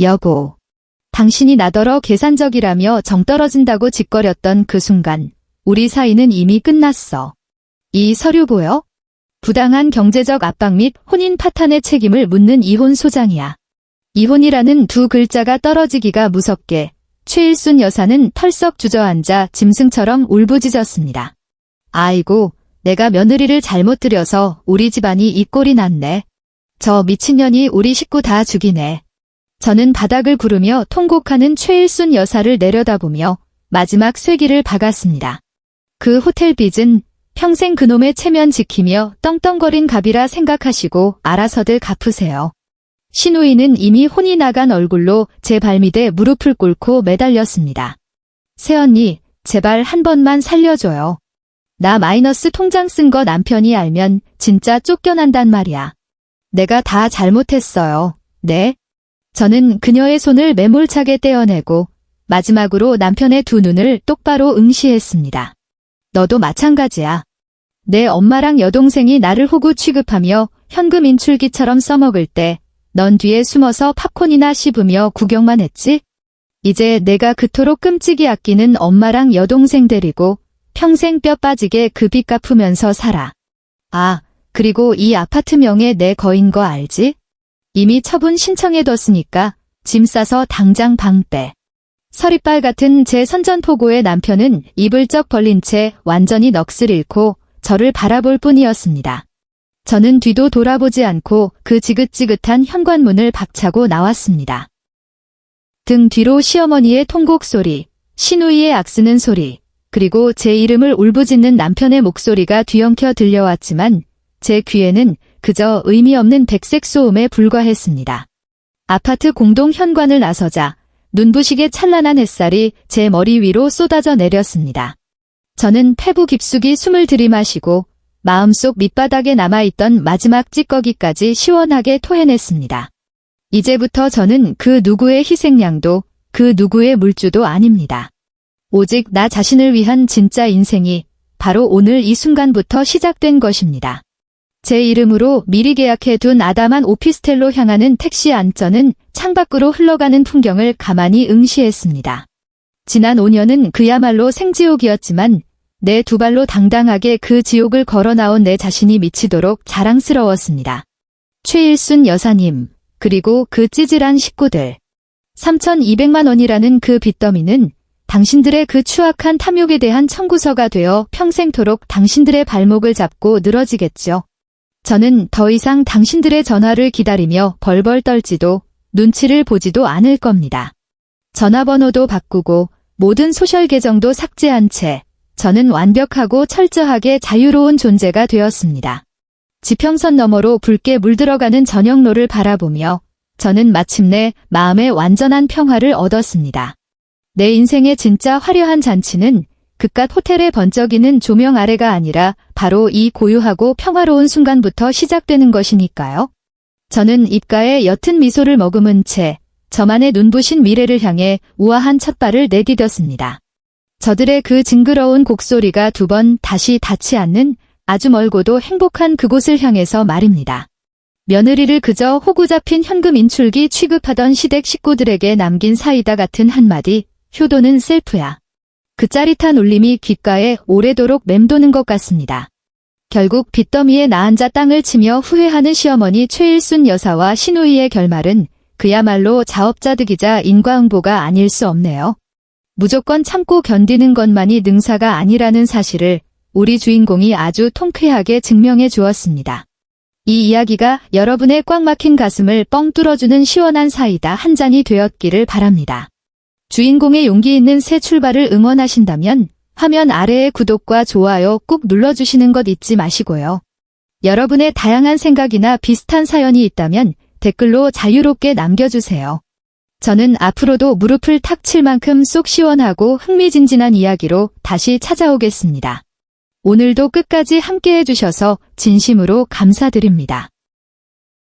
여보. 당신이 나더러 계산적이라며 정 떨어진다고 짓거렸던 그 순간 우리 사이는 이미 끝났어. 이 서류 보여? 부당한 경제적 압박 및 혼인 파탄의 책임을 묻는 이혼 소장이야. 이혼이라는 두 글자가 떨어지기가 무섭게 최일순 여사는 털썩 주저앉아 짐승처럼 울부짖었습니다. 아이고, 내가 며느리를 잘못 들여서 우리 집안이 이 꼴이 났네. 저 미친년이 우리 식구 다 죽이네. 저는 바닥을 구르며 통곡하는 최일순 여사를 내려다보며 마지막 쐐기를 박았습니다. 그 호텔 빚은 평생 그놈의 체면 지키며 떵떵거린 갑이라 생각하시고 알아서들 갚으세요. 시누이는 이미 혼이 나간 얼굴로 제 발밑에 무릎을 꿇고 매달렸습니다. 새언니, 제발 한 번만 살려줘요. 나 마이너스 통장 쓴 거 남편이 알면 진짜 쫓겨난단 말이야. 내가 다 잘못했어요. 네? 저는 그녀의 손을 매몰차게 떼어내고 마지막으로 남편의 두 눈을 똑바로 응시했습니다. 너도 마찬가지야. 내 엄마랑 여동생이 나를 호구 취급하며 현금 인출기처럼 써먹을 때 넌 뒤에 숨어서 팝콘이나 씹으며 구경만 했지? 이제 내가 그토록 끔찍이 아끼는 엄마랑 여동생 데리고 평생 뼈 빠지게 그 빚 갚으면서 살아. 아, 그리고 이 아파트 명예 내 거인 거 알지? 이미 처분 신청해뒀으니까 짐 싸서 당장 방 빼. 서리빨 같은 제 선전포고의 남편은 입을 쩍 벌린 채 완전히 넋을 잃고 저를 바라볼 뿐이었습니다. 저는 뒤도 돌아보지 않고 그 지긋지긋한 현관문을 박차고 나왔습니다. 등 뒤로 시어머니의 통곡 소리, 시누이의 악쓰는 소리, 그리고 제 이름을 울부짖는 남편의 목소리가 뒤엉켜 들려왔지만 제 귀에는 그저 의미 없는 백색 소음에 불과했습니다. 아파트 공동 현관을 나서자 눈부시게 찬란한 햇살이 제 머리 위로 쏟아져 내렸습니다. 저는 폐부 깊숙이 숨을 들이마시고 마음속 밑바닥에 남아있던 마지막 찌꺼기까지 시원하게 토해냈습니다. 이제부터 저는 그 누구의 희생양도 그 누구의 물주도 아닙니다. 오직 나 자신을 위한 진짜 인생이 바로 오늘 이 순간부터 시작된 것입니다. 제 이름으로 미리 계약해둔 아담한 오피스텔로 향하는 택시 안전은 창밖으로 흘러가는 풍경을 가만히 응시했습니다. 지난 5년은 그야말로 생지옥이었지만 내 두 발로 당당하게 그 지옥을 걸어 나온 내 자신이 미치도록 자랑스러웠습니다. 최일순 여사님, 그리고 그 찌질한 식구들. 3,200만 원이라는 그 빚더미는 당신들의 그 추악한 탐욕에 대한 청구서가 되어 평생토록 당신들의 발목을 잡고 늘어지겠죠. 저는 더 이상 당신들의 전화를 기다리며 벌벌 떨지도 눈치를 보지도 않을 겁니다. 전화번호도 바꾸고 모든 소셜 계정도 삭제한 채 저는 완벽하고 철저하게 자유로운 존재가 되었습니다. 지평선 너머로 붉게 물들어가는 저녁로를 바라보며 저는 마침내 마음의 완전한 평화를 얻었습니다. 내 인생의 진짜 화려한 잔치는 그깟 호텔에 번쩍이는 조명 아래가 아니라 바로 이 고요하고 평화로운 순간부터 시작되는 것이니까요. 저는 입가에 옅은 미소를 머금은 채 저만의 눈부신 미래를 향해 우아한 첫발을 내디뎠습니다. 저들의 그 징그러운 곡소리가 두 번 다시 닿지 않는 아주 멀고도 행복한 그곳을 향해서 말입니다. 며느리를 그저 호구 잡힌 현금 인출기 취급하던 시댁 식구들에게 남긴 사이다 같은 한마디, 효도는 셀프야. 그 짜릿한 울림이 귓가에 오래도록 맴도는 것 같습니다. 결국 빚더미에 나앉아 땅을 치며 후회하는 시어머니 최일순 여사와 시누이의 결말은 그야말로 자업자득이자 인과응보가 아닐 수 없네요. 무조건 참고 견디는 것만이 능사가 아니라는 사실을 우리 주인공이 아주 통쾌하게 증명해 주었습니다. 이 이야기가 여러분의 꽉 막힌 가슴을 뻥 뚫어주는 시원한 사이다 한 잔이 되었기를 바랍니다. 주인공의 용기 있는 새 출발을 응원하신다면 화면 아래의 구독과 좋아요 꾹 눌러주시는 것 잊지 마시고요. 여러분의 다양한 생각이나 비슷한 사연이 있다면 댓글로 자유롭게 남겨주세요. 저는 앞으로도 무릎을 탁 칠 만큼 쏙 시원하고 흥미진진한 이야기로 다시 찾아오겠습니다. 오늘도 끝까지 함께해 주셔서 진심으로 감사드립니다.